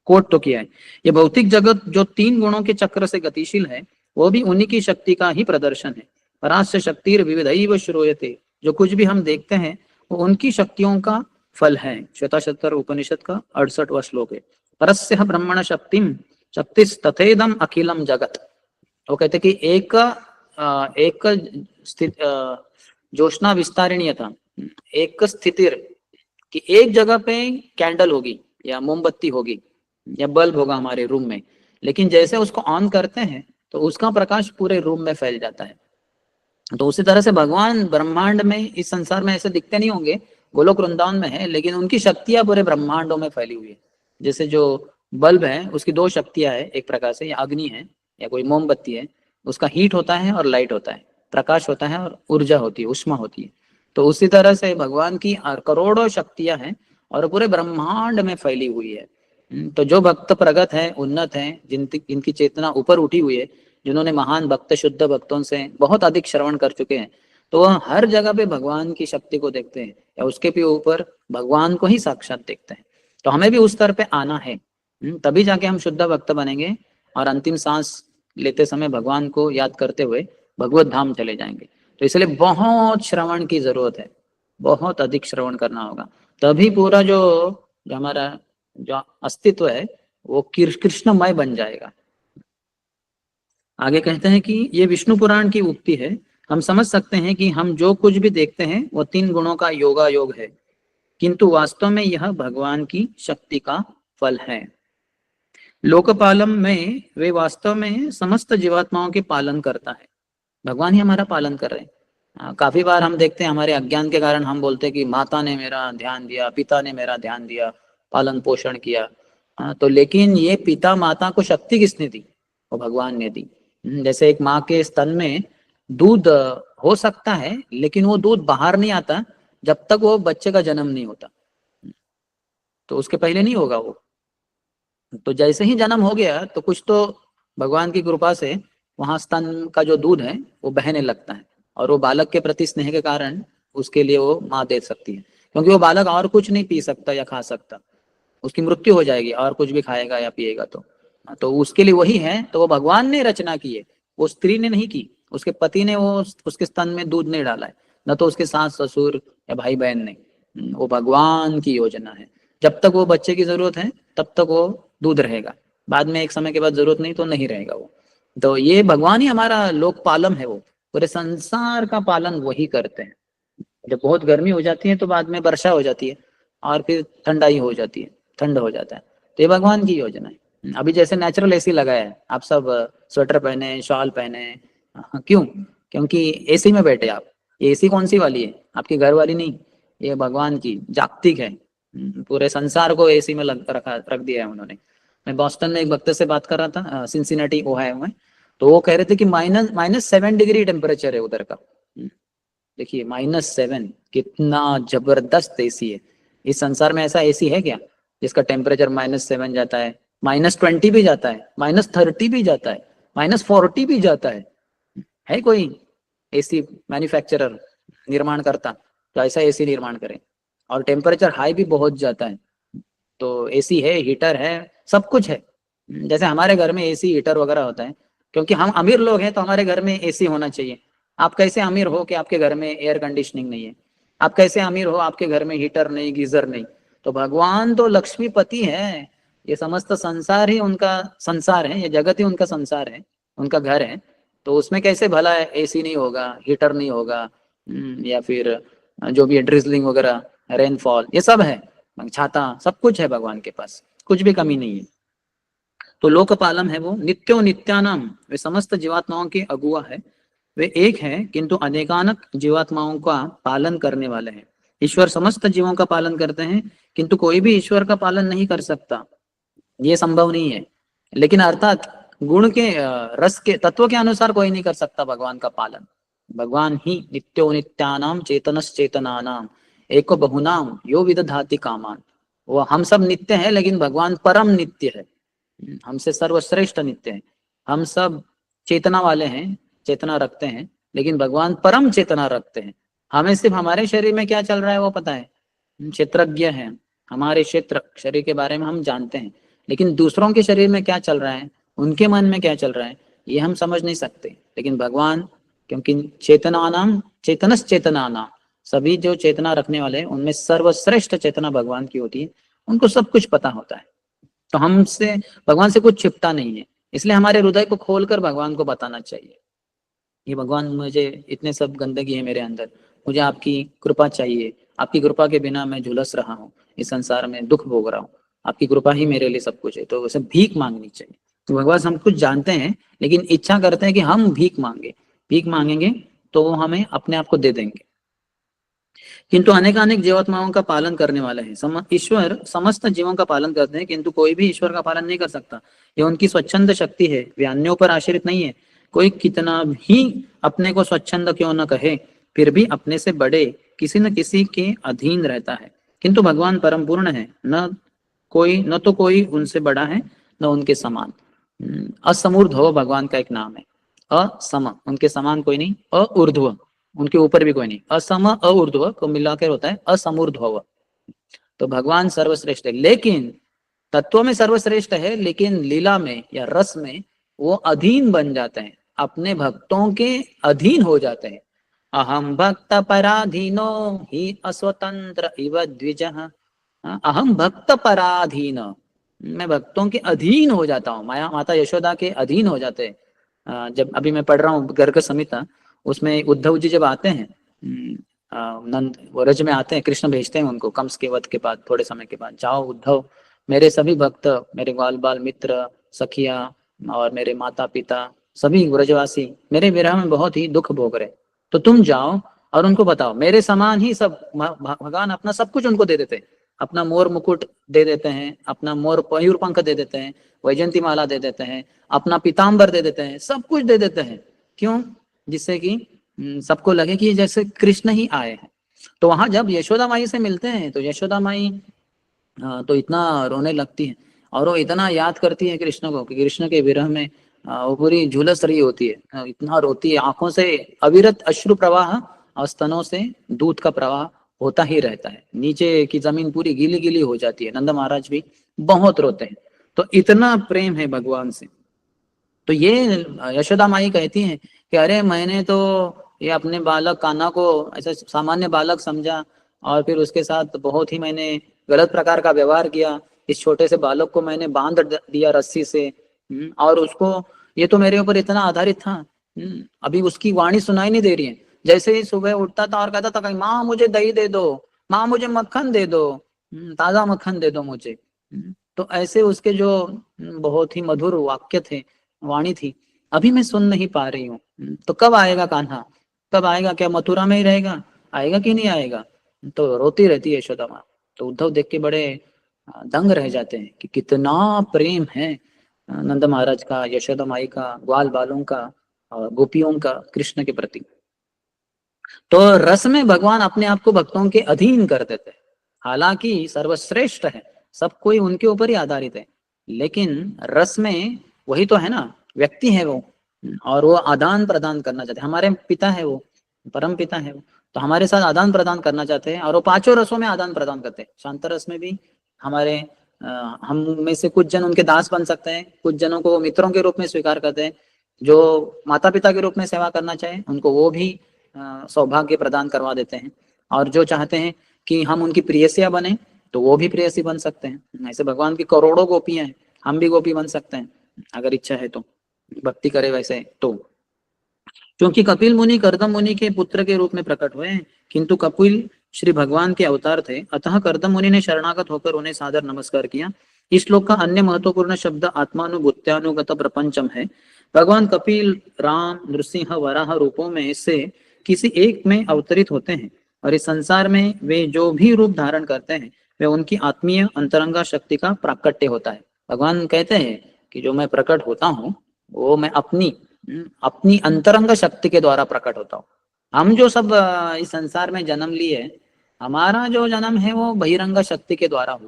कोट तो किया है। ये भौतिक जगत जो 3 गुणों के चक्र से गतिशील है, वो भी उन्हीं की शक्ति का ही प्रदर्शन है। परास्य शक्ति विविधैव श्रूयते, जो कुछ भी हम देखते हैं वो उनकी शक्तियों का फल है। श्वेताशतर उपनिषद का 68वां श्लोक है। परस्य ब्रह्मण शक्तिम शक्तिस तथेदम अखिलम जगत। वो कहते कि एक स्थित जोशना विस्तारिणीय था, एक स्थिति कि एक जगह पे कैंडल होगी या मोमबत्ती होगी या बल्ब होगा हमारे रूम में, लेकिन जैसे उसको ऑन करते हैं तो उसका प्रकाश पूरे रूम में फैल जाता है। तो उसी तरह से भगवान ब्रह्मांड में, इस संसार में ऐसे दिखते नहीं होंगे, गोलोक वृंदावन में है, लेकिन उनकी शक्तियां पूरे ब्रह्मांडों में फैली हुई है। जैसे जो बल्ब है उसकी 2 शक्तियां है, एक प्रकार से या अग्नि है या कोई मोमबत्ती है, उसका हीट होता है और लाइट होता है, प्रकाश होता है और ऊर्जा होती है, उष्मा होती है। तो उसी तरह से भगवान की करोड़ों शक्तियां हैं और पूरे ब्रह्मांड में फैली हुई है। तो जो भक्त प्रगत है, उन्नत है, जिनकी चेतना ऊपर उठी हुई है, जिन्होंने महान भक्त शुद्ध भक्तों से बहुत अधिक श्रवण कर चुके हैं, तो वह हर जगह पे भगवान की शक्ति को देखते हैं या उसके भी ऊपर भगवान को ही साक्षात देखते हैं। तो हमें भी उस स्तर पे आना है, तभी जाके हम शुद्ध भक्त बनेंगे और अंतिम सांस लेते समय भगवान को याद करते हुए भगवत धाम चले जाएंगे। तो इसलिए बहुत श्रवण की जरूरत है, बहुत अधिक श्रवण करना होगा, तभी पूरा जो हमारा जो अस्तित्व है वो कृष्णमय बन जाएगा। आगे कहते हैं कि ये विष्णु पुराण की उक्ति है। हम समझ सकते हैं कि हम जो कुछ भी देखते हैं वो 3 गुणों का योगा योग है, किंतु वास्तव में यह भगवान की शक्ति का फल है। लोकपालम में वे वास्तव में समस्त जीवात्माओं के पालन करता है। भगवान ही हमारा पालन कर रहे हैं। काफी बार हम देखते हैं हमारे अज्ञान के कारण हम बोलते हैं कि माता ने मेरा ध्यान दिया, पिता ने मेरा ध्यान दिया, पालन पोषण किया। तो लेकिन ये पिता माता को शक्ति किसने दी? वो भगवान ने दी। जैसे एक माँ के स्तन में दूध हो सकता है, लेकिन वो दूध बाहर नहीं आता जब तक वो बच्चे का जन्म नहीं होता, तो उसके पहले नहीं होगा वो। तो जैसे ही जन्म हो गया तो कुछ तो भगवान की कृपा से वहां स्तन का जो दूध है वो बहने लगता है, और वो बालक के प्रति स्नेह के कारण उसके लिए वो माँ दे सकती है, क्योंकि वो बालक और कुछ नहीं पी सकता या खा सकता, उसकी मृत्यु हो जाएगी और कुछ भी खाएगा या पिएगा तो उसके लिए वही है। तो वो भगवान ने रचना की है, वो स्त्री ने नहीं की, उसके पति ने वो उसके स्तन में दूध नहीं डाला है, न तो उसके सास ससुर या भाई बहन ने। वो भगवान की योजना है। जब तक वो बच्चे की जरूरत है तब तक वो दूध रहेगा, बाद में एक समय के बाद जरूरत नहीं तो नहीं रहेगा वो। तो ये भगवान ही हमारा लोकपालम है, वो पूरे संसार का पालन वही करते हैं। जब बहुत गर्मी हो जाती है तो बाद में वर्षा हो जाती है और फिर ठंडाई हो जाती है, ठंड हो जाता है। तो ये भगवान की योजना है। अभी जैसे नेचुरल एसी लगाया है, आप सब स्वेटर पहने, शॉल पहने, क्यों? क्योंकि एसी में बैठे आप। एसी कौन सी वाली है? आपकी घर वाली नहीं, ये भगवान की जागतिक है। पूरे संसार को एसी में रख दिया है उन्होंने। मैं बॉस्टन में एक भक्त से बात कर रहा था, सिंसिनाटी ओहायो में, तो वो कह रहे थे कि -7 डिग्री टेम्परेचर है उधर का। देखिए -7, कितना जबरदस्त एसी है। इस संसार में ऐसा एसी है क्या जिसका टेम्परेचर -7 जाता है, -20 भी जाता है, -30 भी जाता है, -40 भी जाता है कोई एसी मैन्युफैक्चरर निर्माण करता तो ऐसा एसी निर्माण करे? और टेम्परेचर हाई भी बहुत जाता है। तो एसी है, हीटर है, सब कुछ है। जैसे हमारे घर में एसी हीटर वगैरह होता है, क्योंकि हम अमीर लोग हैं तो हमारे घर में एसी होना चाहिए। आप कैसे अमीर हो कि आपके घर में एयर कंडीशनिंग नहीं है? आप कैसे अमीर हो आपके घर में हीटर नहीं, गीजर नहीं? तो भगवान तो लक्ष्मीपति है। ये समस्त संसार ही उनका संसार है, ये जगत ही उनका संसार है, उनका घर है। तो उसमें कैसे भला एसी नहीं होगा, हीटर नहीं होगा, या फिर जो भी ड्रिजलिंग वगैरह, रेनफॉल, ये सब है, छाता, सब कुछ है भगवान के पास, कुछ भी कमी नहीं है। तो लोकपालम है वो, नित्यो नित्यानाम, वे समस्त जीवात्माओं के अगुआ है। वे एक हैं किंतु अनेकानक जीवात्माओं का पालन करने वाले हैं। ईश्वर समस्त जीवों का पालन करते हैं, किंतु कोई भी ईश्वर का पालन नहीं कर सकता, ये संभव नहीं है। लेकिन अर्थात गुण के रस के तत्व के अनुसार कोई नहीं कर सकता भगवान का पालन। भगवान ही नित्यो नित्यानाम चेतनश्चेतनानाम एको बहुनाम यो विदधाति कामान। वो हम सब नित्य हैं लेकिन भगवान परम नित्य है, हमसे सर्वश्रेष्ठ नित्य है। हम सब चेतना वाले हैं, चेतना रखते हैं, लेकिन भगवान परम चेतना रखते हैं। हमें सिर्फ हमारे शरीर में क्या चल रहा है वो पता है, क्षेत्रज्ञ है, हमारे क्षेत्र शरीर के बारे में हम जानते हैं, लेकिन दूसरों के शरीर में क्या चल रहा है, उनके मन में क्या चल रहा है, ये हम समझ नहीं सकते। लेकिन भगवान, क्योंकि चेतनानाम चेतनश्चेतनानाम, सभी जो चेतना रखने वाले हैं उनमें सर्वश्रेष्ठ चेतना भगवान की होती है, उनको सब कुछ पता होता है। तो हमसे, भगवान से कुछ छिपता नहीं है, इसलिए हमारे हृदय को खोलकर भगवान को बताना चाहिए कि भगवान मुझे इतने सब गंदगी है मेरे अंदर, मुझे आपकी कृपा चाहिए, आपकी कृपा के बिना मैं झुलस रहा हूँ, इस संसार में दुख भोग रहा हूँ, आपकी कृपा ही मेरे लिए सब कुछ है। तो उसे भीख मांगनी चाहिए। तो भगवान हम कुछ जानते हैं लेकिन इच्छा करते हैं कि हम भीख मांगे, भीख मांगेंगे तो वो हमें अपने आप को दे देंगे। किंतु अनेकानेक जीवात्माओं का पालन करने वाले हैं। ईश्वर समस्त जीवों का पालन करते हैं, किंतु कोई भी ईश्वर का पालन नहीं कर सकता। यह उनकी स्वच्छंद शक्ति है, वे अन्यों पर आश्रित नहीं है। कोई कितना भी अपने को स्वच्छंद क्यों न कहे, फिर भी अपने से बड़े किसी न किसी के अधीन रहता है। किंतु भगवान परम पूर्ण है, न तो कोई उनसे बड़ा है न उनके समान। असमूर्ध हो भगवान का एक नाम है। असम, उनके समान कोई नहीं, अऊर्ध्व, उनके ऊपर भी कोई नहीं, असम अऊर्ध्व को मिलाकर होता है असमूर्ध्व। तो भगवान सर्वश्रेष्ठ है, लेकिन तत्व में सर्वश्रेष्ठ है, लेकिन लीला में या रस में वो अधीन बन जाते हैं, अपने भक्तों के अधीन हो जाते हैं। अहम भक्त पराधीनो ही अस्वतंत्र इव द्विजः। अहम भक्त पराधीन, मैं भक्तों के अधीन हो जाता हूँ, माया माता यशोदा के अधीन हो जाते हैं। जब अभी मैं पढ़ रहा हूँ गर्ग संहिता, उसमें उद्धव जी जब आते हैं, नंद व्रज में आते हैं, कृष्ण भेजते हैं उनको कंस के वध के बाद, थोड़े समय के बाद, जाओ उद्धव, मेरे सभी भक्त, मेरे ग्वाल बाल मित्र सखिया और मेरे माता पिता सभी व्रजवासी मेरे विरह में बहुत ही दुख भोग रहे, तो तुम जाओ और उनको बताओ मेरे समान ही सब। भगवान अपना सब कुछ उनको दे देते हैं, अपना मोर मुकुट दे देते हैं, अपना मोर मयूर पंख दे देते हैं, वैजंती माला दे देते हैं, अपना पीताम्बर दे देते हैं, सब कुछ दे देते हैं। क्यों? जिससे कि सबको लगे कि जैसे कृष्ण ही आए हैं। तो वहां जब यशोदा माई से मिलते हैं तो यशोदा माई तो इतना रोने लगती है और वो इतना याद करती है कृष्ण को कि कृष्ण के विरह में वो पूरी झुलस रही होती है, इतना रोती है, आंखों से अविरत अश्रु प्रवाह और स्तनों से दूध का प्रवाह होता ही रहता है, नीचे की जमीन पूरी गीली गीली हो जाती है। नंद महाराज भी बहुत रोते हैं, तो इतना प्रेम है भगवान से। तो ये यशोदा माई कहती हैं कि अरे मैंने तो ये अपने बालक कान्हा को ऐसे सामान्य बालक समझा और फिर उसके साथ बहुत ही मैंने गलत प्रकार का व्यवहार किया, इस छोटे से बालक को मैंने बांध दिया रस्सी से, और उसको, ये तो मेरे ऊपर इतना आधारित था, अभी उसकी वाणी सुनाई नहीं दे रही है। जैसे ही सुबह उठता था और कहता था कहीं माँ मुझे दही दे दो, माँ मुझे मक्खन दे दो, ताजा मक्खन दे दो मुझे। तो ऐसे उसके जो बहुत ही मधुर वाक्य थे, वाणी थी, अभी मैं सुन नहीं पा रही हूँ। तो कब आएगा कान्हा, कब आएगा, क्या मथुरा में ही रहेगा, आएगा कि नहीं आएगा? तो रोती रहती है यशोदा माँ। तो उद्धव देख के बड़े दंग रह जाते हैं कि कितना प्रेम है नंद महाराज का, यशोदा माई का, ग्वाल बालों का और गोपियों का कृष्ण के प्रति। तो रस में भगवान अपने आप को भक्तों के अधीन कर देते हैं, हालांकि सर्वश्रेष्ठ है, सब कोई उनके ऊपर ही आधारित है, लेकिन रस में वही तो है ना, व्यक्ति है वो, और वो आदान प्रदान करना चाहते हैं, हमारे पिता है वो, परम पिता है वो, तो हमारे साथ आदान प्रदान करना चाहते हैं, और वो पांचों रसों में आदान प्रदान करते हैं। शांत रस में भी हमारे हम में से कुछ जन उनके दास बन सकते हैं, कुछ जनों को वो मित्रों के रूप में स्वीकार करते हैं, जो माता पिता के रूप में सेवा करना चाहे उनको वो भी सौभाग्य प्रदान करवा देते हैं, और जो चाहते हैं कि हम उनकी प्रेयसिया बने तो वो भी प्रेयसी बन सकते हैं। ऐसे भगवान की करोड़ों गोपियां हैं, हम भी गोपी बन सकते हैं अगर इच्छा है तो, भक्ति करे वैसे तो। क्योंकि कपिल मुनि कर्दम मुनि के पुत्र के रूप में प्रकट हुए हैं, किंतु कपिल श्री भगवान के अवतार थे, अतः कर्दम मुनि ने शरणागत होकर उन्हें सादर नमस्कार किया। इस श्लोक का अन्य महत्वपूर्ण शब्द आत्मानुभूत्यानुगत प्रपंचम है। भगवान कपिल राम नृसिंह वराह रूपों में से किसी एक में अवतरित होते हैं, और इस संसार में वे जो भी रूप धारण करते हैं वे उनकी आत्मीय अंतरंगा शक्ति का प्राकट्य होता है। भगवान कहते हैं कि जो मैं प्रकट होता हूँ वो मैं अपनी अंतरंग शक्ति के द्वारा प्रकट होता हूँ। हम जो सब इस संसार में जन्म लिए, हमारा जो जन्म है वो बहिरंग शक्ति के द्वारा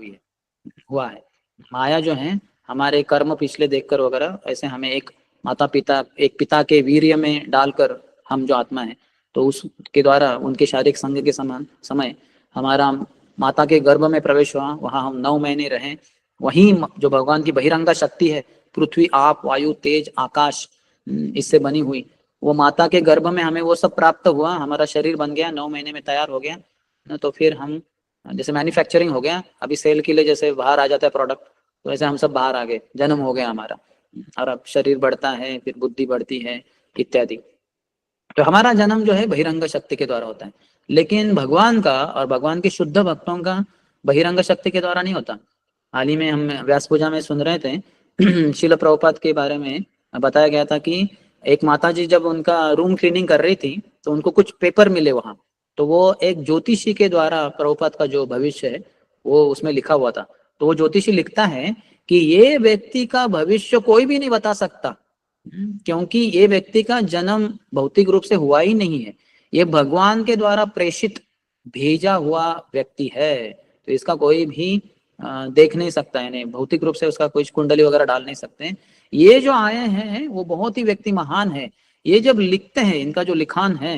हुआ है। माया जो है हमारे कर्म पिछले देखकर वगैरह, ऐसे हमें एक पिता के वीर्य में डालकर हम जो आत्मा है, तो उसके द्वारा उनके शारीरिक संग के समान समय हमारा माता के गर्भ में प्रवेश हुआ, वहां हम 9 महीने रहे। वहीं जो भगवान की बहिरंगा शक्ति है, पृथ्वी आप वायु तेज आकाश, इससे बनी हुई, वो माता के गर्भ में हमें वो सब प्राप्त हुआ, हमारा शरीर बन गया, 9 महीने में तैयार हो गया ना। तो फिर हम जैसे मैन्युफैक्चरिंग हो गया, अभी सेल के लिए जैसे बाहर आ जाता है प्रोडक्ट, तो ऐसे हम सब बाहर आ गए, जन्म हो गया हमारा, और अब शरीर बढ़ता है, फिर बुद्धि बढ़ती है इत्यादि। तो हमारा जन्म जो है बहिरंग शक्ति के द्वारा होता है। लेकिन भगवान का और भगवान के शुद्ध भक्तों का बहिरंग शक्ति के द्वारा नहीं होता। हाल ही में हम व्यास पूजा में सुन रहे थे शिल प्रभुपाद के बारे में बताया गया था कि एक माता जी जब उनका रूम क्लीनिंग कर रही थी, तो उनको कुछ पेपर मिले वहां, तो वो एक ज्योतिषी के द्वारा प्रभुपाद का जो भविष्य है वो उसमें लिखा हुआ था। तो वो ज्योतिषी लिखता है कि ये व्यक्ति का भविष्य कोई भी नहीं बता सकता, क्योंकि ये व्यक्ति का जन्म भौतिक रूप से हुआ ही नहीं है, ये भगवान के द्वारा प्रेषित भेजा हुआ व्यक्ति है। तो इसका कोई भी देख नहीं सकता है, नहीं भौतिक रूप से उसका कोई कुंडली वगैरह डाल नहीं सकते। ये जो आए हैं वो बहुत ही व्यक्ति महान है। ये जब लिखते हैं, इनका जो लिखान है,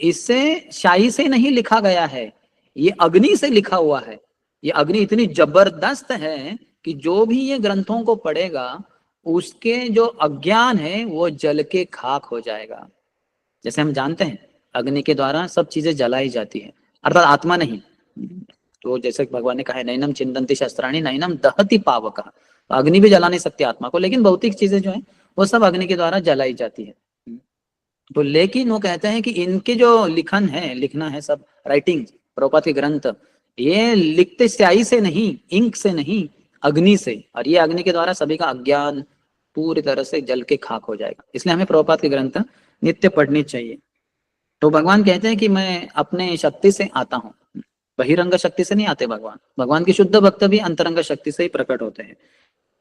इससे शाही से नहीं लिखा गया है, ये अग्नि से लिखा हुआ है। ये अग्नि इतनी जबरदस्त है कि जो भी ये ग्रंथों को पढ़ेगा, उसके जो अज्ञान है वो जल के खाक हो जाएगा। जैसे हम जानते हैं अग्नि के द्वारा सब चीजें जलाई जाती है, अर्थात आत्मा नहीं। तो जैसे भगवान ने कहा है, नैनम चिंतन्ति शस्त्राणि नैनम दहति पावक, तो अग्नि भी जला नहीं सकती आत्मा को, लेकिन भौतिक चीजें जो है वो सब अग्नि के द्वारा जलाई जाती है। तो लेकिन वो कहते हैं कि इनके जो लिखन है, लिखना है सब राइटिंग, प्रभुपाद के ग्रंथ, ये लिखते स्याही से नहीं, इंक से नहीं, अग्नि से, और ये अग्नि के द्वारा सभी का अज्ञान पूरी तरह से जल के खाक हो जाएगा। इसलिए हमें प्रभुपाद के ग्रंथ नित्य पढ़ने चाहिए। तो भगवान कहते हैं कि मैं अपने शक्ति से आता हूँ, बहिरंग शक्ति से नहीं आते भगवान। भगवान के शुद्ध भक्त भी अंतरंग शक्ति से ही प्रकट होते हैं।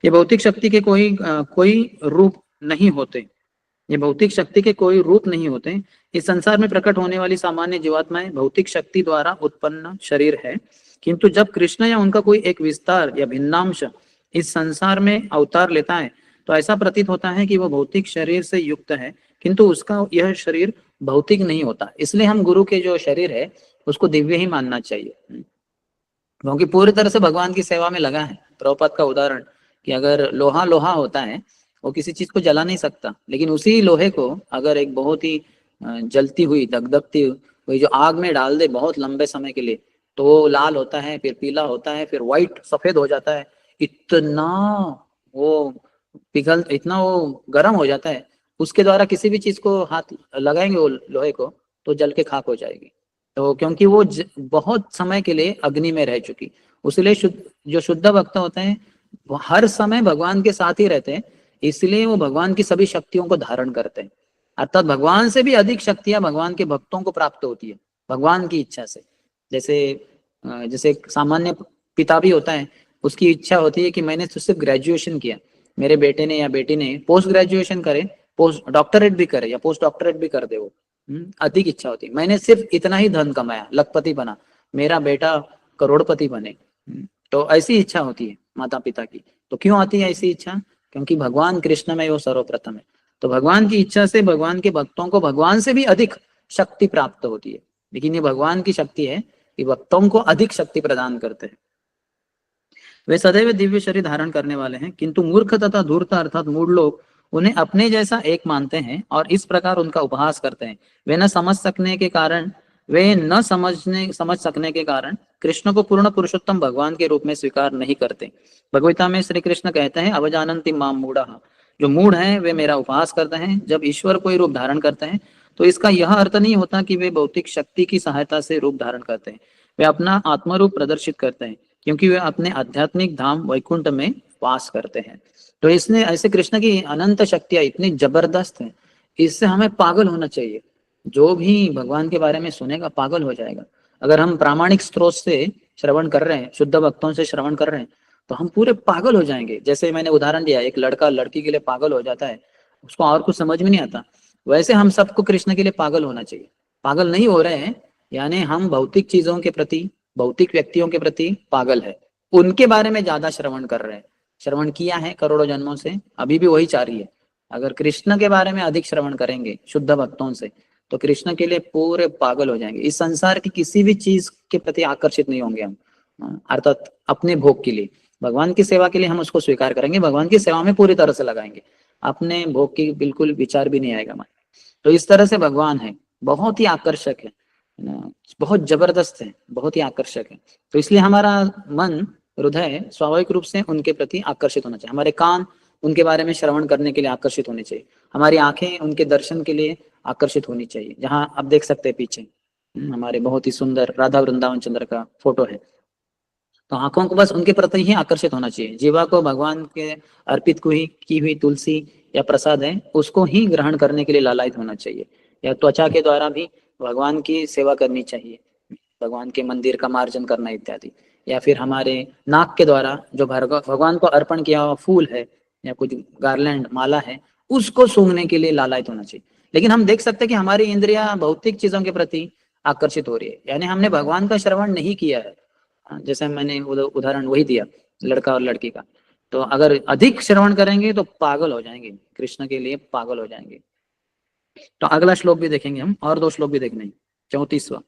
ये भौतिक शक्ति के कोई रूप नहीं होते, ये भौतिक शक्ति के कोई रूप नहीं होते। इस संसार में प्रकट होने वाली सामान्य जीवात्माएं भौतिक शक्ति द्वारा उत्पन्न शरीर है, किंतु जब कृष्ण या उनका कोई एक विस्तार या भिन्नांश इस संसार में अवतार लेता है, तो ऐसा प्रतीत होता है कि वो भौतिक शरीर से युक्त है, किंतु उसका यह शरीर भौतिक नहीं होता। इसलिए हम गुरु के जो शरीर है उसको दिव्य ही मानना चाहिए, क्योंकि पूरी तरह से भगवान की सेवा में लगा है। प्रभुपाद का उदाहरण कि अगर लोहा लोहा होता है, वो किसी चीज को जला नहीं सकता, लेकिन उसी लोहे को अगर एक बहुत ही जलती हुई दगदगती हुई जो आग में डाल दे बहुत लंबे समय के लिए, तो वो लाल होता है, फिर पीला होता है, फिर व्हाइट सफेद हो जाता है। इतना वो इतना वो गर्म हो जाता है, उसके द्वारा किसी भी चीज को हाथ लगाएंगे वो लोहे को, तो जल के खाक हो जाएगी। तो क्योंकि वो बहुत समय के लिए अग्नि में रह चुकी, उसलिए जो शुद्ध भक्त होते हैं वो हर समय भगवान के साथ ही रहते हैं, इसलिए वो भगवान की सभी शक्तियों को धारण करते हैं। अर्थात भगवान से भी अधिक शक्तियां भगवान के भक्तों को प्राप्त होती है भगवान की इच्छा से। जैसे जैसे एक सामान्य पिता भी होता है, उसकी इच्छा होती है कि मैंने तो सिर्फ ग्रेजुएशन किया, मेरे बेटे ने या बेटी ने पोस्ट ग्रेजुएशन करे, पोस्ट डॉक्टरेट भी करे या पोस्ट डॉक्टरेट भी कर दे, वो अधिक इच्छा होती है। मैंने सिर्फ इतना ही धन कमाया, लखपति बना, मेरा बेटा करोड़पति बने। तो ऐसी इच्छा होती है माता पिता की। तो क्यों आती है ऐसी इच्छा? क्योंकि भगवान कृष्ण में वो सर्वप्रथम है। तो भगवान की इच्छा से भगवान के भक्तों को भगवान से भी अधिक शक्ति प्राप्त होती है। लेकिन ये भगवान की शक्ति है कि भक्तों को अधिक शक्ति प्रदान करते हैं। वे सदैव दिव्य शरीर धारण करने वाले हैं, किंतु मूर्ख तथा धूर्त अर्थात मूढ़ लोग उन्हें अपने जैसा एक मानते हैं और इस प्रकार उनका उपहास करते हैं। वे न समझ सकने के कारण कृष्ण को पूर्ण पुरुषोत्तम भगवान के रूप में स्वीकार नहीं करते। भगवता में श्री कृष्ण कहते हैं, अवजानन्ति माम मूढ़ा, जो मूढ़ हैं वे मेरा उपहास करते हैं। जब ईश्वर कोई रूप धारण करते हैं तो इसका यह अर्थ नहीं होता कि वे भौतिक शक्ति की सहायता से रूप धारण करते हैं, वे अपना आत्मरूप प्रदर्शित करते हैं, क्योंकि वे अपने आध्यात्मिक धाम वैकुंठ में वास करते हैं। तो इसने ऐसे कृष्ण की अनंत शक्तियां इतनी जबरदस्त हैं, इससे हमें पागल होना चाहिए। जो भी भगवान के बारे में सुनेगा पागल हो जाएगा। अगर हम प्रामाणिक स्रोत से श्रवण कर रहे हैं, शुद्ध भक्तों से श्रवण कर रहे हैं, तो हम पूरे पागल हो जाएंगे। जैसे मैंने उदाहरण दिया, एक लड़का लड़की के लिए पागल हो जाता है, उसको और कुछ समझ में नहीं आता, वैसे हम सबको कृष्ण के लिए पागल होना चाहिए। पागल नहीं हो रहे हैं, यानी हम भौतिक चीजों के प्रति, भौतिक व्यक्तियों के प्रति पागल है, उनके बारे में ज्यादा श्रवण कर रहे हैं। श्रवण किया है करोड़ों जन्मों से, अभी भी वही जारी है। अगर कृष्ण के बारे में अधिक श्रवण करेंगे शुद्ध भक्तों से, तो कृष्ण के लिए पूरे पागल हो जाएंगे। इस संसार की किसी भी चीज के प्रति आकर्षित नहीं होंगे हम, अर्थात अपने भोग के लिए। भगवान की सेवा के लिए हम उसको स्वीकार करेंगे, भगवान की सेवा में पूरी तरह से लगाएंगे, अपने भोग की बिल्कुल विचार भी नहीं आएगा मन। तो इस तरह से भगवान है, बहुत ही आकर्षक है ना, बहुत जबरदस्त है, बहुत ही आकर्षक है। तो इसलिए हमारा मन, हृदय स्वाभाविक रूप से उनके प्रति आकर्षित होना चाहिए। हमारे कान उनके बारे में श्रवण करने के लिए आकर्षित होने चाहिए, हमारी आंखें उनके दर्शन के लिए आकर्षित होनी चाहिए। जहाँ आप देख सकते हैं पीछे हमारे बहुत ही सुंदर राधा वृंदावन चंद्र का फोटो है, तो आंखों को बस उनके प्रति ही आकर्षित होना चाहिए। जीवा को भगवान के अर्पित की हुई तुलसी या प्रसाद है, उसको ही ग्रहण करने के लिए लालायित होना चाहिए। या त्वचा के द्वारा भी भगवान की सेवा करनी चाहिए, भगवान के मंदिर का मार्जन करना इत्यादि। या फिर हमारे नाक के द्वारा जो भगवान को अर्पण किया हुआ फूल है या कुछ गार्लैंड माला है, उसको सूंघने के लिए लालायित होना चाहिए। लेकिन हम देख सकते हैं कि हमारी इंद्रियां भौतिक चीजों के प्रति आकर्षित हो रही है, यानी हमने भगवान का श्रवण नहीं किया है। जैसे मैंने उदाहरण वही दिया लड़का और लड़की का। तो अगर अधिक श्रवण करेंगे तो पागल हो जाएंगे, कृष्ण के लिए पागल हो जाएंगे। तो अगला श्लोक भी देखेंगे हम, और दो श्लोक भी देखने, 34वां।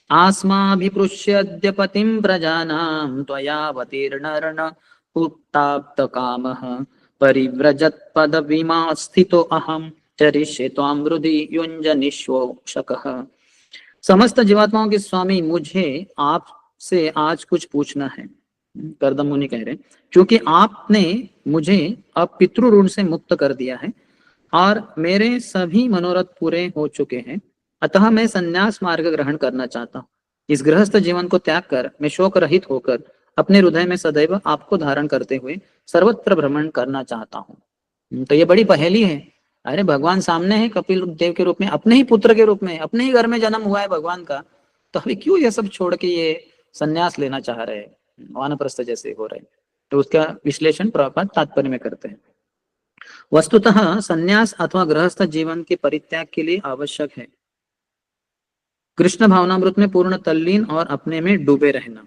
आस्माभिपृश्यद्य पतिं प्रजानां त्वयावतीर्णर्न उत्ताप्त कामः परिव्रजत् पदवीमा स्थितो अहं चरिष्ये त्वां हृदि युञ्जनिष्वोषकः। समस्त जीवात्माओं के स्वामी, मुझे आपसे आज कुछ पूछना है। करदम मुनि कह रहे, क्योंकि आपने मुझे अब पितृ ऋण से मुक्त कर दिया है और मेरे सभी मनोरथ पूरे हो चुके हैं, अतः मैं संन्यास मार्ग ग्रहण करना चाहता हूँ। इस गृहस्थ जीवन को त्याग कर मैं शोक रहित होकर अपने हृदय में सदैव आपको धारण करते हुए सर्वत्र भ्रमण करना चाहता हूँ। तो ये बड़ी पहेली है। अरे भगवान सामने है कपिल देव के रूप में, अपने ही पुत्र के रूप में, अपने ही घर में जन्म हुआ है भगवान का, तो अभी क्यों ये सब छोड़ के ये संन्यास लेना चाह रहे हैं, वानप्रस्थ जैसे हो रहे हैं। तो उसका विश्लेषण प्रभुपाद तात्पर्य में करते हैं। वस्तुतः संन्यास अथवा गृहस्थ जीवन के परित्याग के लिए आवश्यक है कृष्ण भावनामृत में पूर्ण तल्लीन और अपने में डूबे रहना।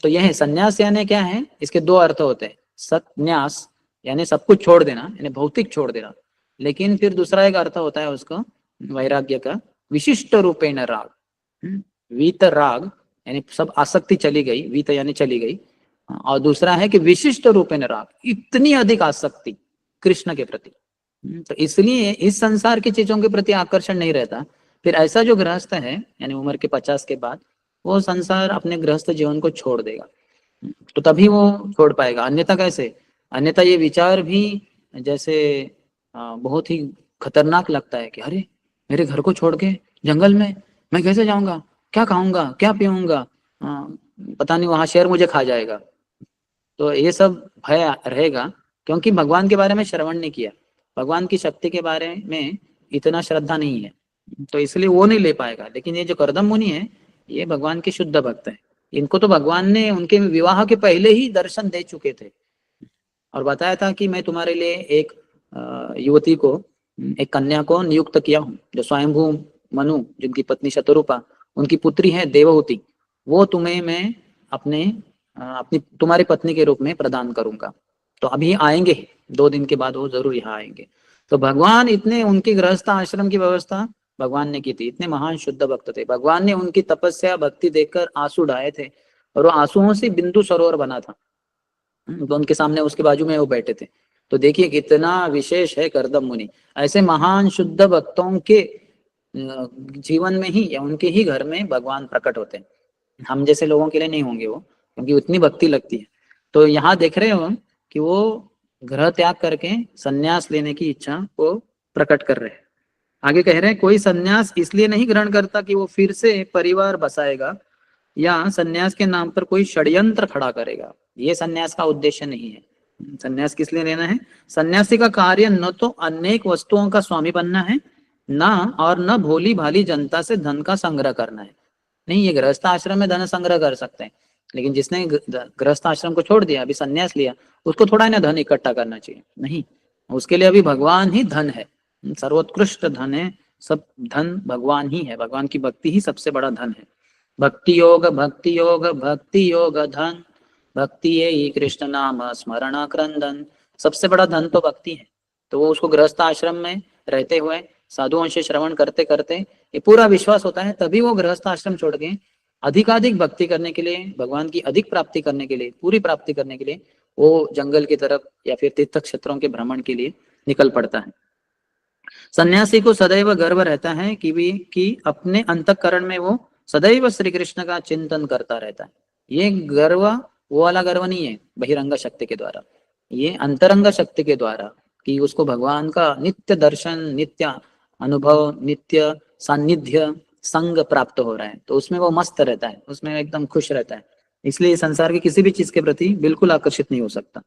तो यह है संन्यास, यानी क्या है, इसके दो अर्थ होते हैं। सन्यास यानी सब कुछ छोड़ देना, यानी भौतिक छोड़ देना, लेकिन फिर दूसरा एक अर्थ होता है उसको वैराग्य का, विशिष्ट रूपेण राग। वीत राग यानी सब आसक्ति चली गई, वीत यानी चली गई, और दूसरा है कि विशिष्ट रूपेण राग, इतनी अधिक आसक्ति कृष्ण के प्रति। तो इसलिए इस संसार की चीजों के प्रति आकर्षण नहीं रहता। फिर ऐसा जो गृहस्थ है, यानी उम्र के 50 के बाद, वो संसार अपने गृहस्थ जीवन को छोड़ देगा, तो तभी वो छोड़ पाएगा। अन्यथा कैसे, अन्यथा ये विचार भी जैसे बहुत ही खतरनाक लगता है कि अरे मेरे घर को छोड़ के जंगल में मैं कैसे जाऊंगा, क्या खाऊंगा, क्या पीऊंगा, पता नहीं वहां शेर मुझे खा जाएगा। तो ये सब भय रहेगा, क्योंकि भगवान के बारे में श्रवण नहीं किया, भगवान की शक्ति के बारे में इतना श्रद्धा नहीं है, तो इसलिए वो नहीं ले पाएगा। लेकिन ये जो करदम मुनि है, ये भगवान के शुद्ध भक्त है, इनको तो भगवान ने उनके विवाह के पहले ही दर्शन दे चुके थे और बताया था कि मैं तुम्हारे लिए एक युवती को, एक कन्या को नियुक्त किया हूँ, जो स्वयंभू मनु जिनकी पत्नी शतरूपा, उनकी पुत्री है देवहूति, वो तुम्हें मैं अपनी तुम्हारी पत्नी के रूप में प्रदान करूंगा। तो अभी आएंगे 2 दिन के बाद वो जरूर यहाँ आएंगे। तो भगवान इतने, उनकी गृहस्थ आश्रम की व्यवस्था भगवान ने की थी, इतने महान शुद्ध भक्त थे। भगवान ने उनकी तपस्या भक्ति देखकर आंसू ढाए थे, और वो आंसुओं से बिंदु सरोवर बना था। तो उनके सामने, उसके बाजू में वो बैठे थे। तो देखिए कितना विशेष है करदम मुनि। ऐसे महान शुद्ध भक्तों के जीवन में ही या उनके ही घर में भगवान प्रकट होते हैं, हम जैसे लोगों के लिए नहीं होंगे वो, क्योंकि उतनी भक्ति लगती है। तो यहाँ देख रहे हो कि वो ग्रह त्याग करके संन्यास लेने की इच्छा वो प्रकट कर रहे हैं। आगे कह रहे हैं, कोई संन्यास इसलिए नहीं ग्रहण करता कि वो फिर से परिवार बसाएगा या संन्यास के नाम पर कोई षड्यंत्र खड़ा करेगा। ये संन्यास का उद्देश्य नहीं है। संन्यास किस लिए लेना है? सन्यासी का कार्य न तो अनेक वस्तुओं का स्वामी बनना है, ना और न भोली भाली जनता से धन का संग्रह करना है। नहीं, ये गृहस्थ आश्रम में धन संग्रह कर सकते हैं, लेकिन जिसने गृहस्थ आश्रम को छोड़ दिया, अभी संन्यास लिया, उसको थोड़ा ना धन इकट्ठा करना चाहिए, नहीं, उसके लिए अभी भगवान ही धन है, सर्वोत्कृष्ट धन है, सब धन भगवान ही है, भगवान की भक्ति ही सबसे बड़ा धन है। भक्ति योग भक्ति योग भक्ति योग धन, भक्ति ये कृष्ण नाम स्मरण क्रंदन, सबसे बड़ा धन तो भक्ति है। तो वो उसको गृहस्थ आश्रम में रहते हुए साधुओं से श्रवण करते करते ये पूरा विश्वास होता है, तभी वो गृहस्थ आश्रम छोड़ के अधिकाधिक भक्ति करने के लिए, भगवान की अधिक प्राप्ति करने के लिए, पूरी प्राप्ति करने के लिए वो जंगल की तरफ या फिर तीर्थ क्षेत्रों के भ्रमण के लिए निकल पड़ता है। सन्यासी को सदैव गर्व रहता है कि अपने अंतःकरण में वो सदैव श्री कृष्ण का चिंतन करता रहता है। ये गर्व वो वाला गर्व नहीं है बहिरंग शक्ति के द्वारा, ये अंतरंग शक्ति के द्वारा, कि उसको भगवान का नित्य दर्शन, नित्य अनुभव, नित्य सानिध्य संग प्राप्त हो रहा है, तो उसमें वो मस्त रहता है, उसमें एकदम खुश रहता है, इसलिए संसार की किसी भी चीज के प्रति बिल्कुल आकर्षित नहीं हो सकता।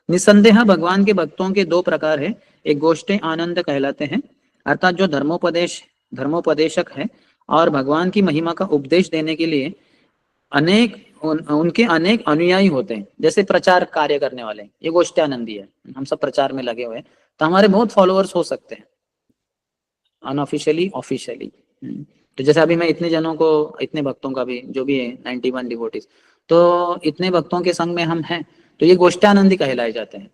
निस्संदेह भगवान के भक्तों के दो प्रकार है, एक गोष्ठे आनंद कहलाते हैं, अर्थात जो धर्मोपदेशक है और भगवान की महिमा का उपदेश देने के लिए उनके अनेक अनुयायी होते हैं, जैसे प्रचार कार्य करने वाले, ये गोष्ठ्यानंदी है, हम सब प्रचार में लगे हुए हैं, तो हमारे बहुत फॉलोअर्स हो सकते हैं अनऑफिशियली ऑफिशियली। तो जैसे अभी मैं इतने जनों को, इतने भक्तों का भी जो भी है 91 डिवोटीज, तो इतने भक्तों के संग में हम हैं, तो ये गोष्ठ्यानंदी कहलाए जाते हैं।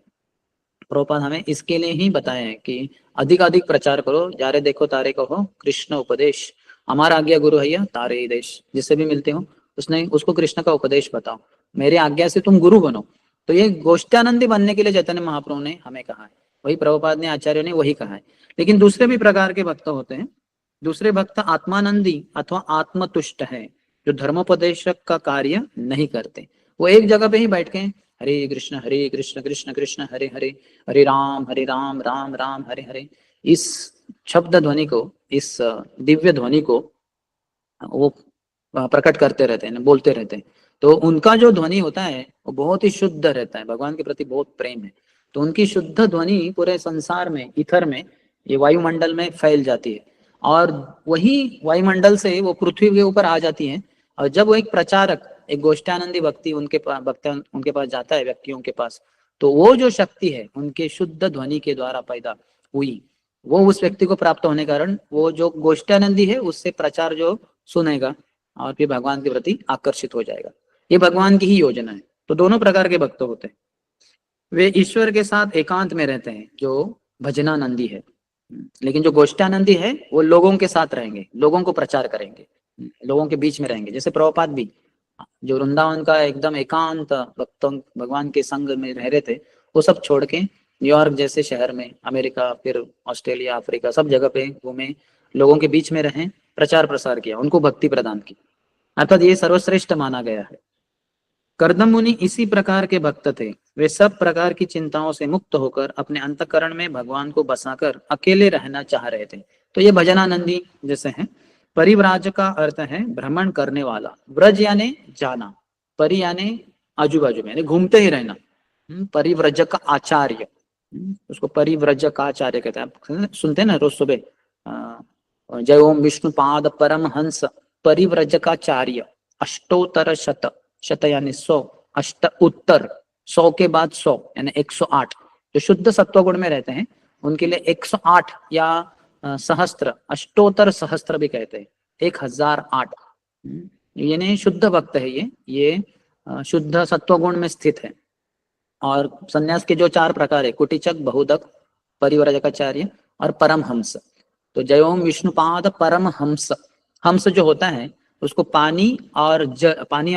प्रभुपाद हमें इसके लिए ही बताए हैं कि अधिक प्रचार करो, जारे देखो तारे कहो कृष्ण उपदेश, हमारा आज्ञा गुरु है तारे ही देश, जिससे भी मिलते हो उसने उसको कृष्ण का उपदेश बताओ, मेरी आज्ञा से तुम गुरु बनो। तो ये गोष्ठ्यानंदी बनने के लिए चैतन्य महाप्रभु ने हमें कहा है, वही प्रभुपाद ने, आचार्य ने वही कहा है। लेकिन दूसरे भी प्रकार के भक्त होते हैं, दूसरे भक्त आत्मानंदी अथवा आत्मतुष्ट है, जो धर्मोपदेशक का कार्य नहीं करते, वो एक जगह पे ही बैठ के हरे कृष्ण कृष्ण कृष्ण हरे हरे, हरे राम राम राम हरे हरे, इस शब्द ध्वनि को, इस दिव्य ध्वनि को वो प्रकट करते रहते हैं, बोलते रहते हैं। तो उनका जो ध्वनि होता है वो बहुत ही शुद्ध रहता है, भगवान के प्रति बहुत प्रेम है, तो उनकी शुद्ध ध्वनि पूरे संसार में, ईथर में, ये वायुमंडल में फैल जाती है, और वही वायुमंडल से वो पृथ्वी के ऊपर आ जाती है। और जब वो एक प्रचारक, एक गोष्ठ्यानंदी भक्ति उनके पास जाता है, व्यक्तियों के पास, तो वो जो शक्ति है उनके शुद्ध ध्वनि के द्वारा पैदा हुई, वो उस व्यक्ति को प्राप्त होने के कारण वो जो गोष्ठ्यानंदी है उससे प्रचार जो सुनेगा और फिर भगवान के प्रति आकर्षित हो जाएगा। ये भगवान की ही योजना है। तो दोनों प्रकार के भक्त होते हैं, वे ईश्वर के साथ एकांत में रहते हैं, जो भजनानंदी है, लेकिन जो गोष्ठ्यानंदी है वो लोगों के साथ रहेंगे, लोगों को प्रचार करेंगे, लोगों के बीच में रहेंगे। जैसे प्रभुपाद भी जो वृंदावन का एकदम एकांत भक्तों, भगवान के संग में रह रहे थे, वो सब छोड़ के न्यूयॉर्क जैसे शहर में, अमेरिका, फिर ऑस्ट्रेलिया, अफ्रीका, सब जगह पे घूमे, लोगों के बीच में रहे, प्रचार प्रसार किया, उनको भक्ति प्रदान की, अर्थात ये सर्वश्रेष्ठ माना गया है। कर्दम मुनि इसी प्रकार के भक्त थे, वे सब प्रकार की चिंताओं से मुक्त होकर अपने अंतकरण में भगवान को बसाकर अकेले रहना चाह रहे थे। तो ये भजनानंदी जैसे हैं। परिव्राज का अर्थ है भ्रमण करने वाला, व्रज यानी जाना, परि यानी आजू बाजू में, यानी घूमते ही रहना, परिव्रजक आचार्य, उसको परिव्रजक आचार्य कहते हैं। आप सुनते हैं ना रोज सुबह, जय ओम विष्णुपाद परम हंस परिव्रजकाचार्य अष्टोत्तर शत यानी 100, अष्ट उत्तर 100 के बाद 100 यानी 108, जो शुद्ध सत्व गुण में रहते हैं उनके लिए 108 या सहस्त्र, अष्टोत्तर सहस्त्र भी कहते हैं, 1008, यानी शुद्ध भक्त है ये शुद्ध सत्व गुण में स्थित है। और संन्यास के जो 4 प्रकार है, कुटिचक, बहुदक, परिव्रजकाचार्य और परमहंस। तो जय ओम विष्णुपाद परमहंस, हंस जो होता है उसको पानी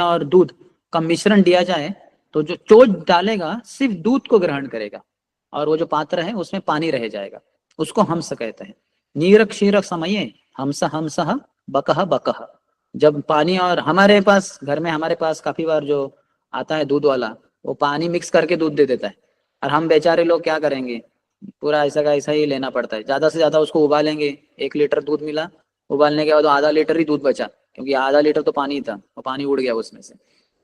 और दूध का मिश्रण दिया जाए तो जो चोच डालेगा सिर्फ दूध को ग्रहण करेगा, और वो जो पात्र है उसमें पानी रह जाएगा, उसको हंस कहते हैं। नीर क्षीर समये हंस हंस बकह बकह, जब पानी, और हमारे पास घर में, हमारे पास काफी बार जो आता है दूध वाला, वो पानी मिक्स करके दूध दे देता है, और हम बेचारे लोग क्या करेंगे, पूरा ऐसा का ऐसा ही लेना पड़ता है, ज्यादा से ज्यादा उसको उबालेंगे, 1 लीटर दूध मिला, उबालने के बाद आधा लीटर ही दूध बचा, क्योंकि आधा लीटर तो पानी था, वो पानी उड़ गया उसमें से।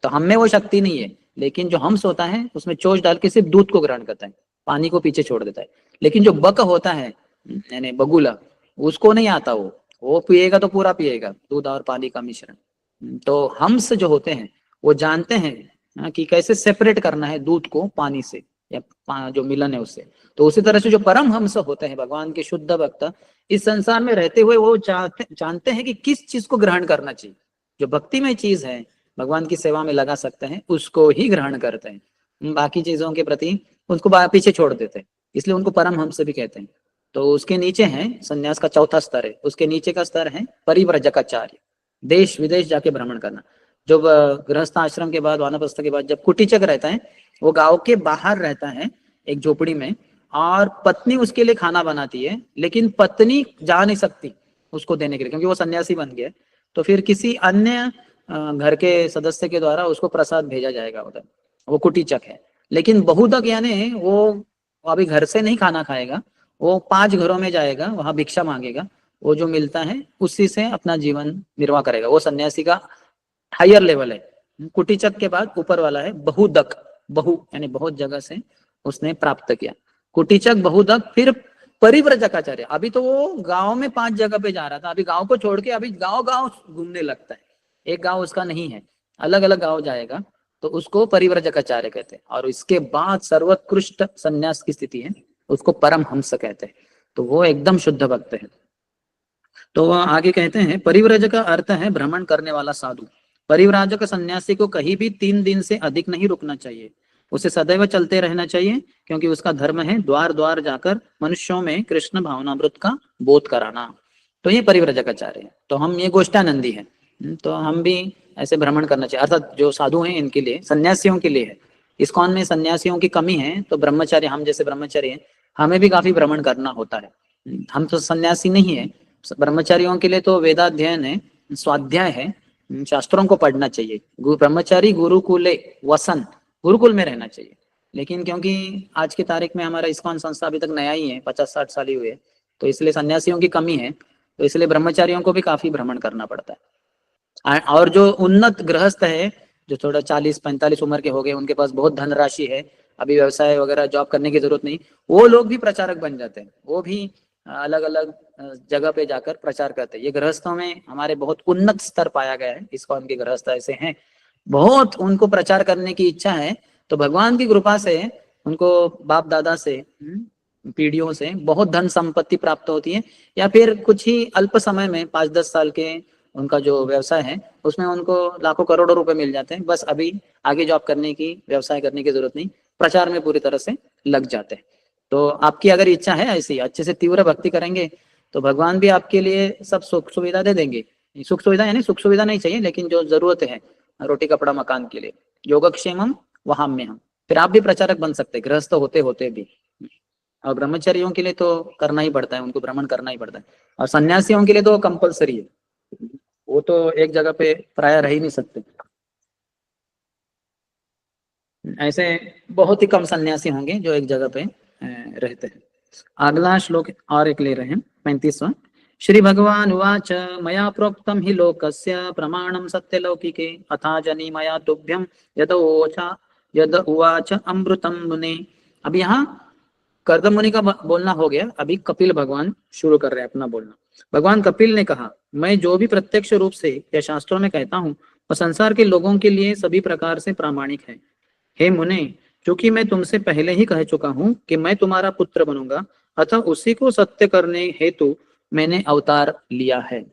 तो हम में वो शक्ति नहीं है, लेकिन जो हंस होता है उसमें चोच डाल के सिर्फ दूध को ग्रहण करता है, पानी को पीछे छोड़ देता है। लेकिन जो बक होता है यानी बगुला, उसको नहीं आता, वो पिएगा तो पूरा पिएगा, दूध और पानी का मिश्रण। तो हंस जो होते हैं वो जानते हैं कि कैसे सेपरेट करना है दूध को पानी से या जो मिलन है उससे। तो उसी तरह से जो परमहंस होते हैं भगवान के शुद्ध भक्त, इस संसार में रहते हुए वो जानते हैं कि किस चीज को ग्रहण करना चाहिए। जो भक्तिमय चीज है भगवान की सेवा में लगा सकते हैं उसको ही ग्रहण करते हैं, बाकी चीजों के प्रति उसको पीछे छोड़ देते हैं, इसलिए उनको परमहंस भी कहते हैं। तो उसके नीचे है संन्यास का चौथा स्तर है, उसके नीचे का स्तर है परिव्रजकाचार्य, देश विदेश जाके भ्रमण करना। जो गृहस्थ आश्रम के बाद वानप्रस्थ के बाद जब कुटीचक रहता है, वो गांव के बाहर रहता है एक झोपड़ी में, और पत्नी उसके लिए खाना बनाती है, लेकिन पत्नी जा नहीं सकती उसको देने के लिए क्योंकि वो सन्यासी बन गया। तो फिर किसी अन्य घर के सदस्य के द्वारा उसको प्रसाद भेजा जाएगा उधर, वो कुटीचक है। लेकिन बहुतक यानी वो अभी घर से नहीं खाना खाएगा, वो 5 घरों में जाएगा, वहां भिक्षा मांगेगा, वो जो मिलता है उसी से अपना जीवन निर्वाह करेगा। वो सन्यासी का हायर लेवल है। कुटीचक के बाद ऊपर वाला है बहुदक, बहु यानी बहुत जगह से उसने प्राप्त किया। कुटीचक, बहुदक, फिर परिव्रजकाचार्य। अभी तो वो गांव में 5 जगह पे जा रहा था, अभी गांव को छोड़ के अभी गांव गांव घूमने लगता है, एक गांव उसका नहीं है, अलग अलग गांव जाएगा, तो उसको परिव्रजकाचार्य कहते हैं। और इसके बाद सर्वोत्कृष्ट संन्यास की स्थिति है, उसको परमहंस कहते हैं। तो वो एकदम शुद्ध भक्त है। तो वह आगे कहते हैं परिव्रजक का अर्थ है भ्रमण करने वाला साधु। परिव्राजक सन्यासी को कहीं भी 3 दिन से अधिक नहीं रुकना चाहिए, उसे सदैव चलते रहना चाहिए, क्योंकि उसका धर्म है द्वार द्वार जाकर मनुष्यों में कृष्ण भावनामृत का बोध कराना। तो ये परिव्रजकाचार्य है। तो हम ये गोष्ठानंदी है, तो हम भी ऐसे भ्रमण करना चाहिए, अर्थात जो साधु हैं इनके लिए, सन्यासियों के लिए है। इस्कॉन में सन्यासियों की कमी है, तो ब्रह्मचारी, हम जैसे ब्रह्मचारी हैं, हमें भी काफी भ्रमण करना होता है। हम तो सन्यासी नहीं है। ब्रह्मचारियों के लिए तो वेदाध्ययन है, स्वाध्याय है, शास्त्रों को पढ़ना चाहिए। ब्रह्मचारी गुरुकुले वसन, गुरुकुल में रहना चाहिए। लेकिन क्योंकि आज की तारीख में हमारा इस्कॉन संस्था अभी तक नया ही है, 50-60 साल ही हुए, तो इसलिए सन्यासियों की कमी है, तो इसलिए ब्रह्मचारियों को भी काफी भ्रमण करना पड़ता है। और जो उन्नत गृहस्थ है, जो थोड़ा 40-45 उम्र के हो गए, उनके पास बहुत धनराशि है, अभी व्यवसाय वगैरह जॉब करने की जरूरत नहीं, वो लोग भी प्रचारक बन जाते हैं, वो भी अलग अलग जगह पे जाकर प्रचार करते हैं। ये गृहस्थों में हमारे बहुत उन्नत स्तर पाया गया है, इस्कॉन के गृहस्थ ऐसे हैं, बहुत उनको प्रचार करने की इच्छा है, तो भगवान की कृपा से उनको बाप दादा से पीढ़ियों से बहुत धन संपत्ति प्राप्त होती है, या फिर कुछ ही अल्प समय में 5-10 साल के उनका जो व्यवसाय है उसमें उनको लाखों करोड़ों रुपए मिल जाते हैं। बस अभी आगे जॉब करने की, व्यवसाय करने की जरूरत नहीं, प्रचार में पूरी तरह से लग जाते हैं। तो आपकी अगर इच्छा है ऐसी अच्छे से तीव्र भक्ति करेंगे, तो भगवान भी आपके लिए सब सुख सुविधा दे देंगे। सुख सुविधा यानी सुख सुविधा नहीं चाहिए, लेकिन जो जरूरत है रोटी कपड़ा मकान के लिए, योगक्षेमम वहां में हम, फिर आप भी प्रचारक बन सकते हैं गृहस्थ होते होते भी। और ब्रह्मचारियों के लिए तो करना ही पड़ता है, उनको भ्रमण करना ही पड़ता है। और सन्यासियों के लिए तो कंपलसरी है, वो तो एक जगह पे प्राय रह ही नहीं सकते। ऐसे बहुत ही कम सन्यासी होंगे जो एक जगह पे रहते हैं। अगला श्लोक और एक ले रहे हैं, 35वां। श्री भगवान उवाच मया प्रोक्तम हि लोकस्य प्रमाणम सत्यलौकिके अथा जनी मया तुभ्यम यद उवाच अमृतम मुने। अब यहाँ कर्दम मुनि का बोलना हो गया, अभी कपिल भगवान शुरू कर रहे हैं अपना बोलना। भगवान कपिल ने कहा, मैं जो भी प्रत्यक्ष रूप से या शास्त्रों में कहता हूँ वह संसार के लोगों के लिए सभी प्रकार से प्रामाणिक है। हे मुने, क्योंकि मैं तुमसे पहले ही कह चुका हूँ कि मैं तुम्हारा पुत्र बनूंगा, अतः उसी को सत्य करने हेतु मैंने अवतार लिया है।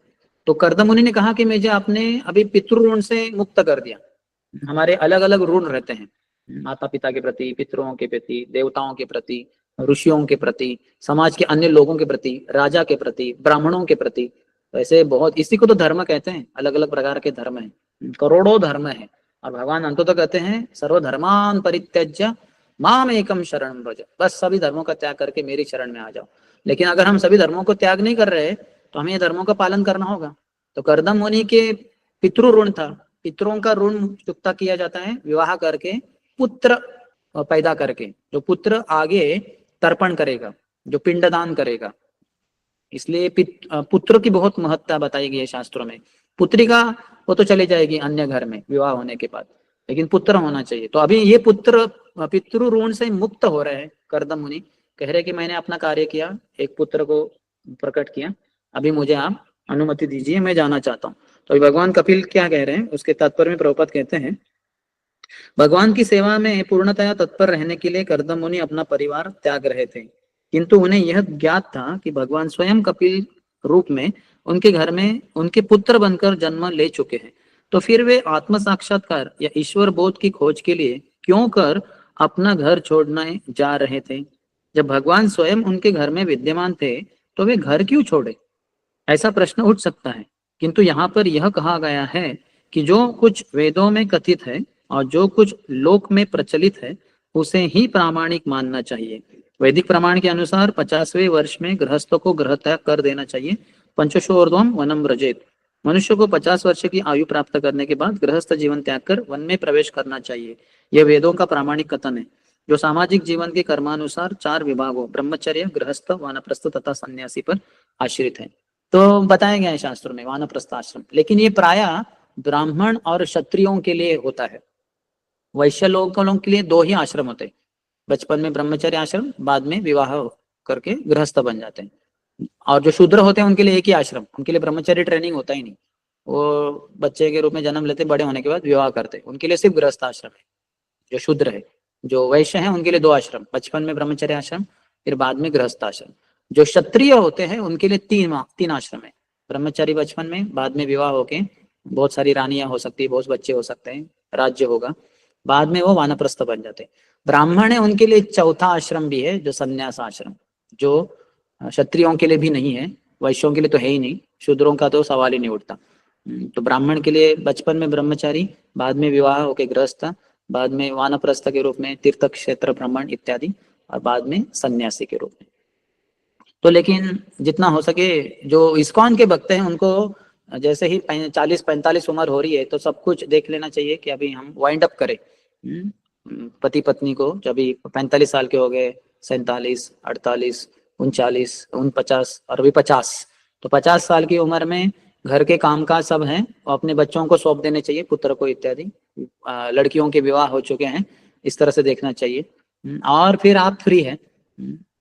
तो कर्दम मुनि ने कहा कि मुझे आपने अभी पितृ ऋण से मुक्त कर दिया। हमारे अलग अलग ऋण रहते हैं, माता पिता के प्रति, पितरों के प्रति, देवताओं के प्रति, ऋषियों के प्रति, समाज के अन्य लोगों के प्रति, राजा के प्रति, ब्राह्मणों के प्रति। वैसे बहुत, इसी को तो धर्म कहते हैं, अलग अलग प्रकार के धर्म है, करोड़ों धर्म है। और भगवान अंत तो कहते हैं सर्वधर्मान परित्यज्य माम एकम शरण व्रज, बस सभी धर्मों का त्याग करके मेरी शरण में आ जाओ। लेकिन अगर हम सभी धर्मों को त्याग नहीं कर रहे तो हमें धर्मों का पालन करना होगा। तो कर्दम मुनि के पितृ ऋण था, पितरों का ऋण चुकता किया जाता है विवाह करके, पुत्र पैदा करके, जो पुत्र आगे तर्पण करेगा, जो पिंडदान करेगा। इसलिए पुत्र की बहुत महत्ता बताई गई है शास्त्रों में। पुत्री का वो तो चली जाएगी अन्य घर में विवाह होने के बाद, लेकिन पुत्र होना चाहिए। तो अभी ये पुत्र पितृ ऋण से मुक्त हो रहे हैं कर्दम मुनि, कह रहे कि मैंने अपना कार्य किया, एक पुत्र को प्रकट किया, अभी मुझे आप अनुमति दीजिए, मैं जाना चाहता हूँ। तो भगवान कपिल क्या कह रहे हैं उसके तात्पर्य में प्रभुपाद कहते हैं, भगवान की सेवा में पूर्णतया तत्पर रहने के लिए कर्दम मुनि अपना परिवार त्याग रहे थे, किंतु उन्हें यह ज्ञात था कि भगवान स्वयं कपिल रूप में उनके घर में उनके पुत्र बनकर जन्म ले चुके हैं। तो फिर वे आत्म साक्षात्कार या ईश्वर बोध की खोज के लिए क्यों कर अपना घर छोड़ने जा रहे थे? जब भगवान स्वयं उनके घर में विद्यमान थे, तो वे घर क्यों छोड़े? ऐसा प्रश्न उठ सकता है, किंतु यहाँ पर यह कहा गया है कि जो कुछ वेदों में कथित है और जो कुछ लोक में प्रचलित है, उसे ही प्रामाणिक मानना चाहिए। वैदिक प्रमाण के अनुसार 50वें वर्ष में गृहस्थों को गृह त्याग कर देना चाहिए। पंचशोर्ध्वम वनम व्रजेत। मनुष्य को 50 वर्ष की आयु प्राप्त करने के बाद गृहस्थ जीवन त्याग कर वन में प्रवेश करना चाहिए। यह वेदों का प्रामाणिक कथन है, जो सामाजिक जीवन के कर्मानुसार 4 विभागों ब्रह्मचर्य, गृहस्थ, वानप्रस्थ तथा सन्यासी पर आश्रित है। तो बताया गया है शास्त्रों में वानप्रस्थ आश्रम, लेकिन ये प्राय ब्राह्मण और क्षत्रियों के लिए होता है। वैश्य लोगों के लिए 2 ही आश्रम होते हैं, बचपन में ब्रह्मचर्य आश्रम, बाद में विवाह करके गृहस्थ बन जाते हैं। और जो शूद्र होते हैं उनके लिए एक ही आश्रम, उनके लिए ब्रह्मचर्य ट्रेनिंग होता ही नहीं। वो बच्चे के रूप में जन्म लेते, बड़े होने के बाद विवाह करते, उनके लिए सिर्फ गृहस्थ आश्रम है। जो शूद्र है, जो वैश्य है, उनके लिए 2 आश्रम, बचपन में ब्रह्मचर्य आश्रम, फिर बाद में गृहस्थ आश्रम। जो क्षत्रिय होते हैं उनके लिए 3 आश्रम है, ब्रह्मचारी बचपन में, बाद में विवाह होके बहुत सारी रानियां हो सकती है, बहुत बच्चे हो सकते हैं, राज्य होगा, बाद में वो वानप्रस्थ बन जाते हैं। ब्राह्मण है, उनके लिए 4था आश्रम भी है, जो संन्यास आश्रम, जो क्षत्रियों के लिए भी नहीं है, वैश्यों के लिए तो है ही नहीं, शूद्रों का तो सवाल ही नहीं उठता। तो ब्राह्मण के लिए बचपन में ब्रह्मचारी, बाद में विवाह होके गृहस्थ, बाद में वानप्रस्थ के रूप में तीर्थ क्षेत्र भ्रमण इत्यादि, और बाद में सन्यासी के रूप में। तो लेकिन जितना हो सके, जो इस्कॉन के भक्त हैं उनको जैसे ही 40-45 उम्र हो रही है, तो सब कुछ देख लेना चाहिए कि अभी हम वाइंड अप करें। पति पत्नी को जब 45 साल के हो गए, 47, 48, 39, 49 और अभी 50, तो 50 साल की उम्र में घर के कामकाज सब हैं, और अपने बच्चों को सौंप देने चाहिए, पुत्र को इत्यादि। लड़कियों के विवाह हो चुके हैं, इस तरह से देखना चाहिए। और फिर आप फ्री हैं,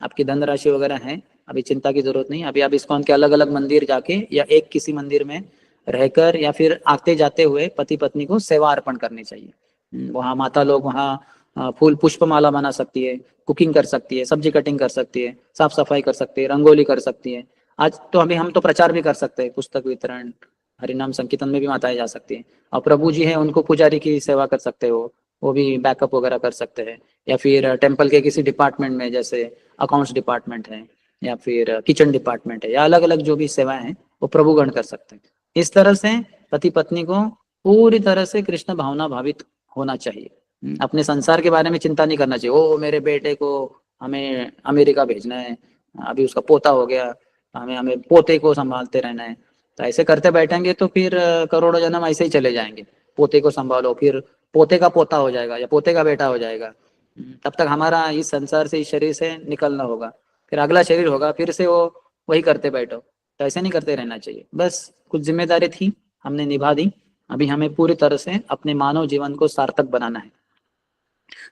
आपकी धनराशि वगैरह है, अभी चिंता की जरूरत नहीं। अभी आप इस्कॉन के अलग अलग मंदिर जाके या एक किसी मंदिर में रहकर या फिर आते जाते हुए पति पत्नी को सेवा अर्पण करनी चाहिए। वहाँ माता लोग वहाँ फूल पुष्पमाला बना सकती है, कुकिंग कर सकती है, सब्जी कटिंग कर सकती है, साफ सफाई कर सकती है, रंगोली कर सकती है। आज तो अभी हम तो प्रचार भी कर सकते हैं, पुस्तक वितरण, हरिनाम संकीर्तन में भी माताएं जा सकती है। और प्रभु जी हैं, उनको पुजारी की सेवा कर सकते हो, वो भी बैकअप वगैरह कर सकते हैं। या फिर टेम्पल के किसी डिपार्टमेंट में, जैसे अकाउंट्स डिपार्टमेंट है या फिर किचन डिपार्टमेंट है, या अलग अलग जो भी सेवाएं हैं वो प्रभुगण कर सकते हैं। इस तरह से पति पत्नी को पूरी तरह से कृष्ण भावना भावित होना चाहिए। अपने संसार के बारे में चिंता नहीं करना चाहिए, ओ मेरे बेटे को हमें अमेरिका भेजना है, अभी उसका पोता हो गया, हमें हमें पोते को संभालते रहना है। तो ऐसे करते बैठेंगे तो फिर करोड़ों जन्म ऐसे ही चले जाएंगे। पोते को संभालो, फिर पोते का पोता हो जाएगा या पोते का बेटा हो जाएगा। तब तक हमारा इस संसार से, इस शरीर से निकलना होगा, फिर अगला शरीर होगा, फिर से वो वही करते बैठो। तो ऐसे नहीं करते रहना चाहिए। बस कुछ जिम्मेदारी थी, हमने निभा दी, अभी हमें पूरी तरह से अपने मानव जीवन को सार्थक बनाना है।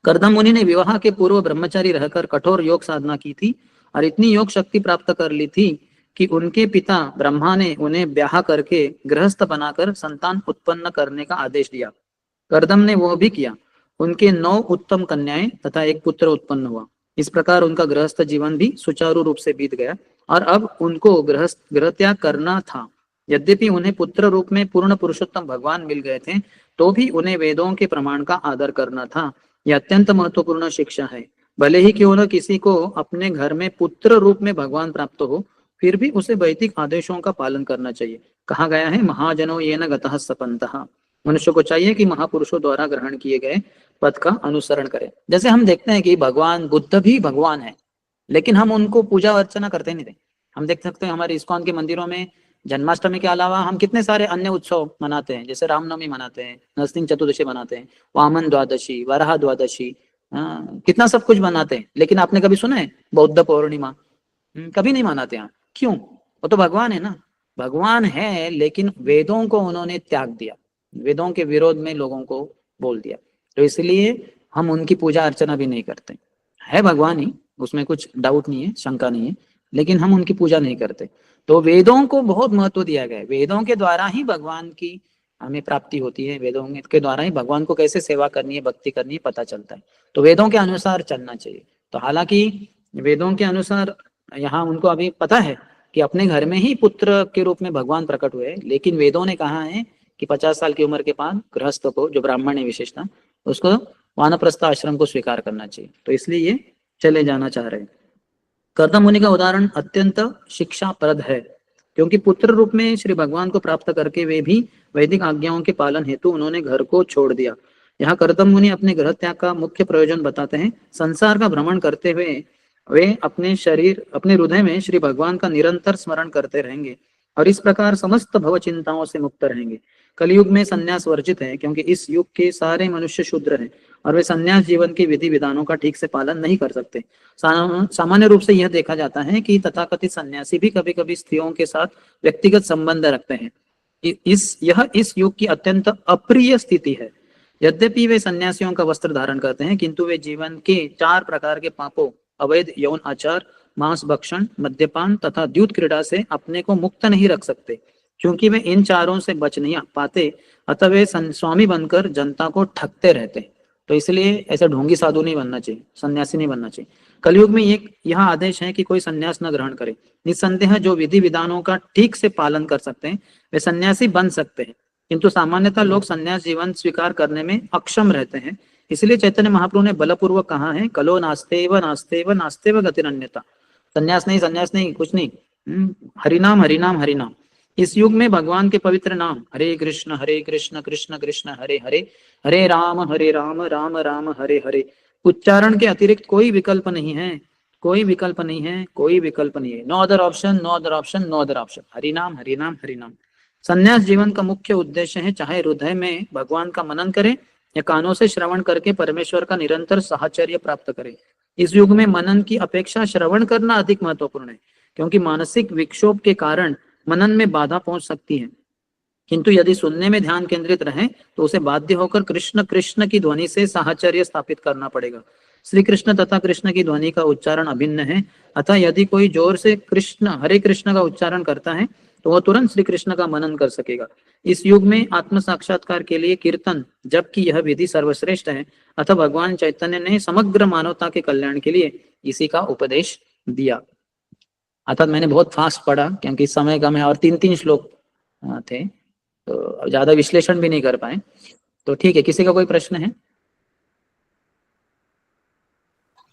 कर्दम मुनि ने विवाह के पूर्व ब्रह्मचारी रहकर कठोर योग साधना की थी और इतनी योग शक्ति प्राप्त कर ली थी कि उनके पिता ब्रह्मा ने उन्हें ब्याह करके गृहस्थ बनाकर संतान उत्पन्न करने का आदेश दिया। कर्दम ने वह भी किया। उनके 9 उत्तम कन्याएं तथा एक पुत्र उत्पन्न हुआ। इस प्रकार उनका गृहस्थ जीवन भी सुचारू रूप से बीत गया और अब उनको गृह त्याग करना था। यद्यपि उन्हें पुत्र रूप में पूर्ण पुरुषोत्तम भगवान मिल गए थे, तो भी उन्हें वेदों के प्रमाण का आदर करना था। यह अत्यंत महत्वपूर्ण शिक्षा है। भले ही क्यों न किसी को अपने घर में पुत्र रूप में भगवान प्राप्त हो, फिर भी उसे वैदिक आदेशों का पालन करना चाहिए। कहा गया है, महाजनो येन गतः सपन्तः। मनुष्य को चाहिए कि महापुरुषों द्वारा ग्रहण किए गए पद का अनुसरण करें। जैसे हम देखते हैं कि भगवान बुद्ध भी भगवान है, लेकिन हम उनको पूजा अर्चना करते नहीं थे। हम देख सकते हैं हमारे इस्कॉन के मंदिरों में जन्माष्टमी के अलावा हम कितने सारे अन्य उत्सव मनाते हैं, जैसे रामनवमी मनाते हैं, नरसिंह चतुर्दशी मनाते हैं, वामन द्वादशी, वराह द्वादशी, कितना सब कुछ मनाते हैं। लेकिन आपने कभी सुना है बौद्ध पूर्णिमा? कभी नहीं मनाते हैं। क्यों? वो तो भगवान है ना, भगवान है, लेकिन वेदों को उन्होंने त्याग दिया, वेदों के विरोध में लोगों को बोल दिया, तो इसलिए हम उनकी पूजा अर्चना भी नहीं करते। है भगवान ही, उसमें कुछ डाउट नहीं है, शंका नहीं है, लेकिन हम उनकी पूजा नहीं करते। तो वेदों को बहुत महत्व दिया गया है, वेदों के द्वारा ही भगवान की हमें प्राप्ति होती है, वेदों के द्वारा ही भगवान को कैसे सेवा करनी है, भक्ति करनी है पता चलता है। तो वेदों के अनुसार चलना चाहिए। तो हालांकि वेदों के अनुसार यहाँ उनको अभी पता है कि अपने घर में ही पुत्र के रूप में भगवान प्रकट हुए, लेकिन वेदों ने कहा है कि 50 साल की उम्र के बाद गृहस्थ को, जो ब्राह्मण है विशेषता, उसको वानप्रस्थ आश्रम को स्वीकार करना चाहिए। तो इसलिए ये चले जाना चाह रहे हैं। कर्दम मुनि का उदाहरण अत्यंत शिक्षाप्रद है, क्योंकि पुत्र रूप में श्री भगवान को प्राप्त करके वे भी वैदिक आज्ञाओं के पालन हेतु उन्होंने घर को छोड़ दिया। यहाँ कर्दम मुनि अपने गृह त्याग का मुख्य प्रयोजन बताते हैं। संसार का भ्रमण करते हुए वे अपने हृदय में श्री भगवान का निरंतर स्मरण करते रहेंगे और इस प्रकार समस्त भव चिंताओं से मुक्त रहेंगे। कलयुग में संन्यास वर्जित है, क्योंकि इस युग के सारे मनुष्य शूद्र हैं और वे संन्यास जीवन के विधि विधानों का ठीक से पालन नहीं कर सकते। सामान्य रूप से यह देखा जाता है कि तथाकथित सन्यासी भी कभी कभी स्त्रियों के साथ व्यक्तिगत संबंध रखते हैं। इस युग की अत्यंत अप्रिय स्थिति है। यद्यपि वे सन्यासियों का वस्त्र धारण करते हैं, किंतु वे जीवन के 4 प्रकार के पापों, अवैध यौन आचार, मांस भक्षण, मद्यपान तथा द्यूत क्रीड़ा से अपने को मुक्त नहीं रख सकते। क्योंकि वे इन चारों से बच नहीं पाते, अतः वे स्वामी बनकर जनता को ठगते रहते। तो इसलिए ऐसा ढोंगी साधु नहीं बनना चाहिए, सन्यासी नहीं बनना चाहिए। कलयुग में एक यह आदेश है कि कोई सन्यास न ग्रहण करे। निस्संदेह जो विधि विधानों का ठीक से पालन कर सकते हैं वे सन्यासी बन सकते हैं, किंतु सामान्यतः लोग सन्यास जीवन स्वीकार करने में अक्षम रहते हैं। इसलिए चैतन्य महाप्रभु ने बलपूर्वक कहा है, कलो नास्तेव नास्तेव नास्तेव गतिरन्यथा। सन्यास नहीं कुछ नहीं, हरिनाम हरिनाम हरिनाम। इस युग में भगवान के पवित्र नाम हरे कृष्ण कृष्ण कृष्ण हरे हरे, हरे राम राम राम हरे हरे उच्चारण के अतिरिक्त कोई विकल्प नहीं है, कोई विकल्प नहीं है, कोई विकल्प नहीं है। No other option, no other option, no other option. हरिनाम हरिनाम हरिनाम। संन्यास जीवन का मुख्य उद्देश्य है, चाहे हृदय में भगवान का मनन करें या कानों से श्रवण करके परमेश्वर का निरंतर साहचर्य प्राप्त करें। इस युग में मनन की अपेक्षा श्रवण करना अधिक महत्वपूर्ण है, क्योंकि मानसिक विक्षोभ के कारण मनन में बाधा पहुंच सकती है। किंतु यदि सुनने में ध्यान केंद्रित रहे तो उसे बाध्य होकर कृष्ण कृष्ण की ध्वनि से साहचर्य स्थापित करना पड़ेगा। श्री कृष्ण तथा कृष्ण की ध्वनि का उच्चारण अभिन्न है, अतः यदि कोई जोर से कृष्ण हरे कृष्ण का उच्चारण करता है तो वह तुरंत श्री कृष्ण का मनन कर सकेगा। इस युग में आत्म साक्षात्कार के लिए कीर्तन, जबकि यह विधि सर्वश्रेष्ठ है, अतः भगवान चैतन्य ने समग्र मानवता के कल्याण के लिए इसी का उपदेश दिया। अर्थात मैंने बहुत फास्ट पढ़ा क्योंकि समय कम है और 3-3 श्लोक थे, तो ज्यादा विश्लेषण भी नहीं कर पाए। तो ठीक है, किसी का कोई प्रश्न है?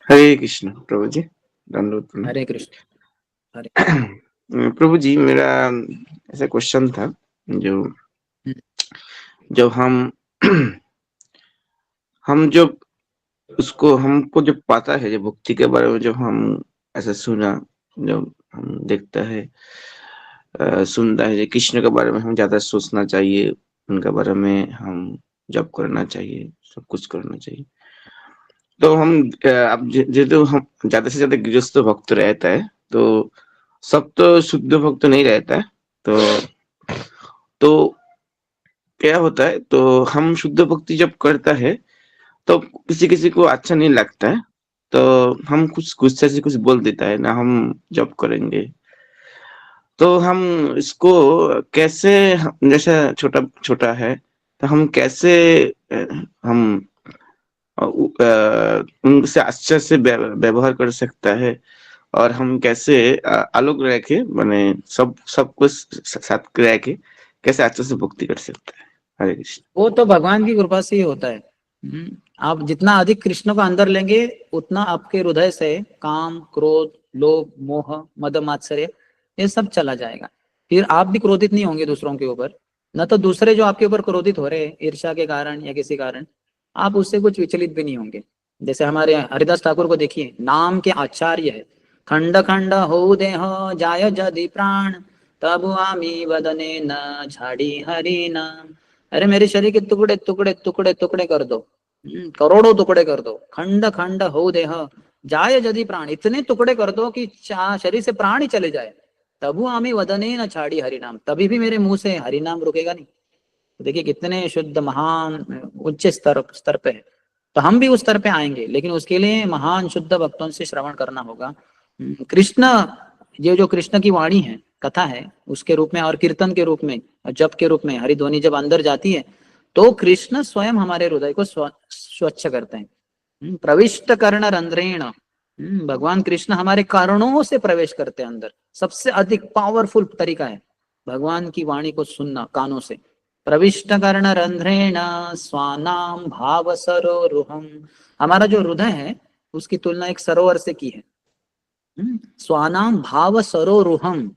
हरे कृष्ण प्रभु जी, दंडवत। हरे कृष्ण। हरे प्रभु जी, मेरा ऐसा क्वेश्चन था, जो जब हम जब उसको हमको जब पता है, जब भक्ति के बारे में जब हम ऐसा सुना, जब हम देखता है सुनता है, कृष्ण के बारे में हम ज्यादा सोचना चाहिए, उनके बारे में हम जप करना चाहिए, सब कुछ करना चाहिए। तो हम अब जो हम ज्यादा से ज्यादा गृहस्थ भक्त रहता है, तो सब तो शुद्ध भक्त नहीं रहता है। तो क्या होता है, तो हम शुद्ध भक्ति जब करता है तो किसी किसी को अच्छा नहीं लगता है, तो हम कुछ गुस्से से कुछ बोल देता है ना, हम जब करेंगे। तो हम इसको कैसे, जैसे छोटा छोटा है, तो हम कैसे हम उनसे अच्छे से व्यवहार कर सकता है, और हम कैसे अलग रह के, माने सब कुछ साथ रह के कैसे अच्छे से भक्ति कर सकता है। हरे कृष्ण। वो तो भगवान की कृपा से ही होता है। आप जितना अधिक कृष्ण को अंदर लेंगे उतना आपके हृदय से काम, क्रोध, लोभ, मोह, मद, मात्सर्य ये सब चला जाएगा। फिर आप भी क्रोधित नहीं होंगे दूसरों के ऊपर, न तो दूसरे जो आपके ऊपर क्रोधित हो रहे हैं ईर्ष्या के कारण या किसी कारण, आप उससे कुछ विचलित भी नहीं होंगे। जैसे हमारे हरिदास ठाकुर को देखिए, नाम के आचार्य है। खंड खंड हो देह जाय जदि प्राण, तब आमी वदने न झाड़ी हरि नाम। अरे मेरे शरीर के टुकड़े टुकड़े टुकड़े टुकड़े कर दो, करोड़ों टुकड़े कर दो। खंड खंड हो देह जाय जदि प्राण, इतने टुकड़े कर दो कि शरीर से प्राण ही चले जाए, तबु आमी वदने न छाड़ी हरिनाम, तभी भी मेरे मुंह से हरिनाम रुकेगा नहीं। तो देखिए कितने शुद्ध महान उच्च स्तर पे है। तो हम भी उस स्तर पे आएंगे, लेकिन उसके लिए महान शुद्ध भक्तों से श्रवण करना होगा। कृष्ण, ये जो कृष्ण की वाणी है, कथा है, उसके रूप में और कीर्तन के रूप में और जप के रूप में हरिध्वनि जब अंदर जाती है तो कृष्ण स्वयं हमारे हृदय को स्वच्छ करते हैं। प्रविष्ट कर्ण रंध्रेण, भगवान कृष्ण हमारे कर्णों से प्रवेश करते हैं अंदर। सबसे अधिक पावरफुल तरीका है भगवान की वाणी को सुनना कानों से। प्रविष्ट कर्ण रंध्रेण स्वानाम भाव सरोरुहम, हमारा जो हृदय है उसकी तुलना एक सरोवर से की है। स्वानाम भाव सरोरुहम,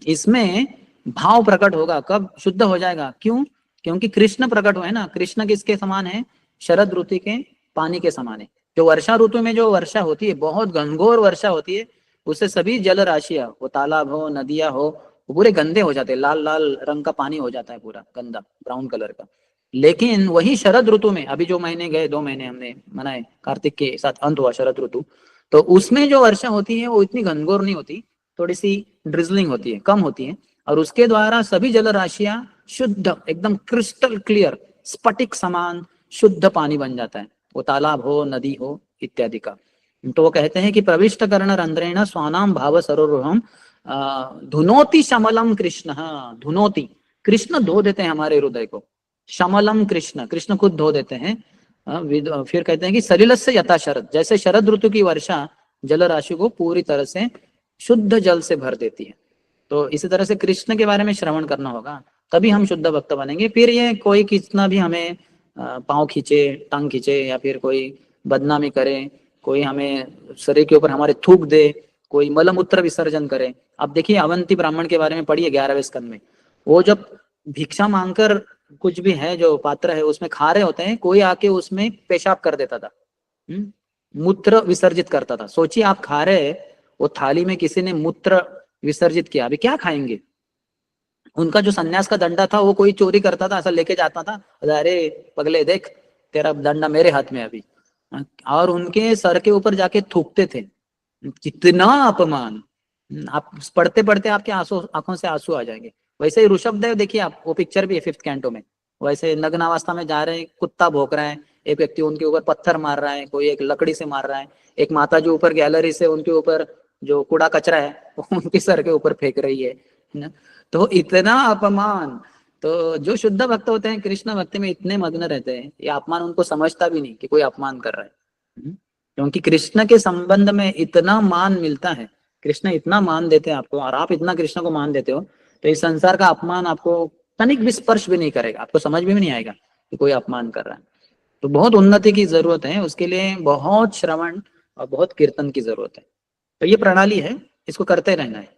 इसमें भाव प्रकट होगा। कब शुद्ध हो जाएगा? क्यों? क्योंकि कृष्ण प्रकट हुए ना। कृष्ण किसके समान है? शरद ऋतु के पानी के समान है। जो वर्षा ऋतु में जो वर्षा होती है, बहुत घनघोर वर्षा होती है, उससे सभी जल राशियां, वो तालाब हो नदियां हो, वो पूरे गंदे हो जाते हैं। लाल लाल रंग का पानी हो जाता है, पूरा गंदा ब्राउन कलर का। लेकिन वही शरद ऋतु में, अभी जो महीने गए 2 महीने हमने मनाए, कार्तिक के साथ अंत हुआ शरद ऋतु, तो उसमें जो वर्षा होती है वो इतनी घनघोर नहीं होती, थोड़ी सी ड्रिजलिंग होती है, कम होती है। और उसके द्वारा सभी जल राशियां शुद्ध, एकदम क्रिस्टल क्लियर, स्फटिक समान शुद्ध पानी बन जाता है, वो तालाब हो नदी हो इत्यादि का। तो वो कहते हैं कि प्रविष्ट कर्ण रंध्रेण स्वानाम भाव सरोरुहम धुनोति शमलम कृष्ण। धुनोति, कृष्ण धो देते हैं हमारे हृदय को। शमलम कृष्ण, कृष्ण खुद धो देते हैं। फिर कहते हैं कि सलिल से यथा शरद, जैसे शरद ऋतु की वर्षा जल राशि को पूरी तरह से शुद्ध जल से भर देती है। तो इसी तरह से कृष्ण के बारे में श्रवण करना होगा, तभी हम शुद्ध भक्त बनेंगे। फिर ये कोई कितना भी हमें पाँव खींचे, टांग खींचे, या फिर कोई बदनामी करे, कोई हमें शरीर के ऊपर हमारे थूक दे, कोई मलमूत्र विसर्जन करे। अब देखिए अवंती ब्राह्मण के बारे में पढ़िए 11वें स्कंद में। वो जब भिक्षा मांगकर कुछ भी है जो पात्र है उसमें खा रहे होते हैं, कोई आके उसमें पेशाब कर देता था, मूत्र विसर्जित करता था। सोचिए आप खा रहे, वो थाली में किसी ने मूत्र विसर्जित किया, अभी क्या खाएंगे? उनका जो सन्यास का दंडा था, वो कोई चोरी करता था, ऐसा लेके जाता था, अरे पगले देख तेरा दंडा मेरे हाथ में अभी, और उनके सर के ऊपर जाके थूकते थे। कितना अपमान! आप पढ़ते पढ़ते आपके आंखों से आंसू आ जाएंगे। वैसे ही ऋषभदेव देखिए आप, वो पिक्चर भी है 5th कैंटो में, वैसे नग्न अवस्था में जा रहे हैं, कुत्ता भौंक रहा है, एक व्यक्ति उनके ऊपर पत्थर मार रहा है, कोई एक लकड़ी से मार रहा है, एक माता जो ऊपर गैलरी से उनके ऊपर जो कूड़ा कचरा है वो उनके सर के ऊपर फेंक रही है ना। तो इतना अपमान! तो जो शुद्ध भक्त होते हैं कृष्ण भक्ति में इतने मग्न रहते हैं, ये अपमान उनको समझता भी नहीं कि कोई अपमान कर रहा है। क्योंकि कृष्ण के संबंध में इतना मान मिलता है, कृष्ण इतना मान देते हैं आपको, और आप इतना कृष्ण को मान देते हो, तो इस संसार का अपमान आपको तनिक भी स्पर्श भी नहीं करेगा, आपको समझ में भी नहीं आएगा कि कोई अपमान कर रहा है। तो बहुत उन्नति की जरूरत है, उसके लिए बहुत श्रवण और बहुत कीर्तन की जरूरत है। तो ये प्रणाली है, इसको करते रहना है।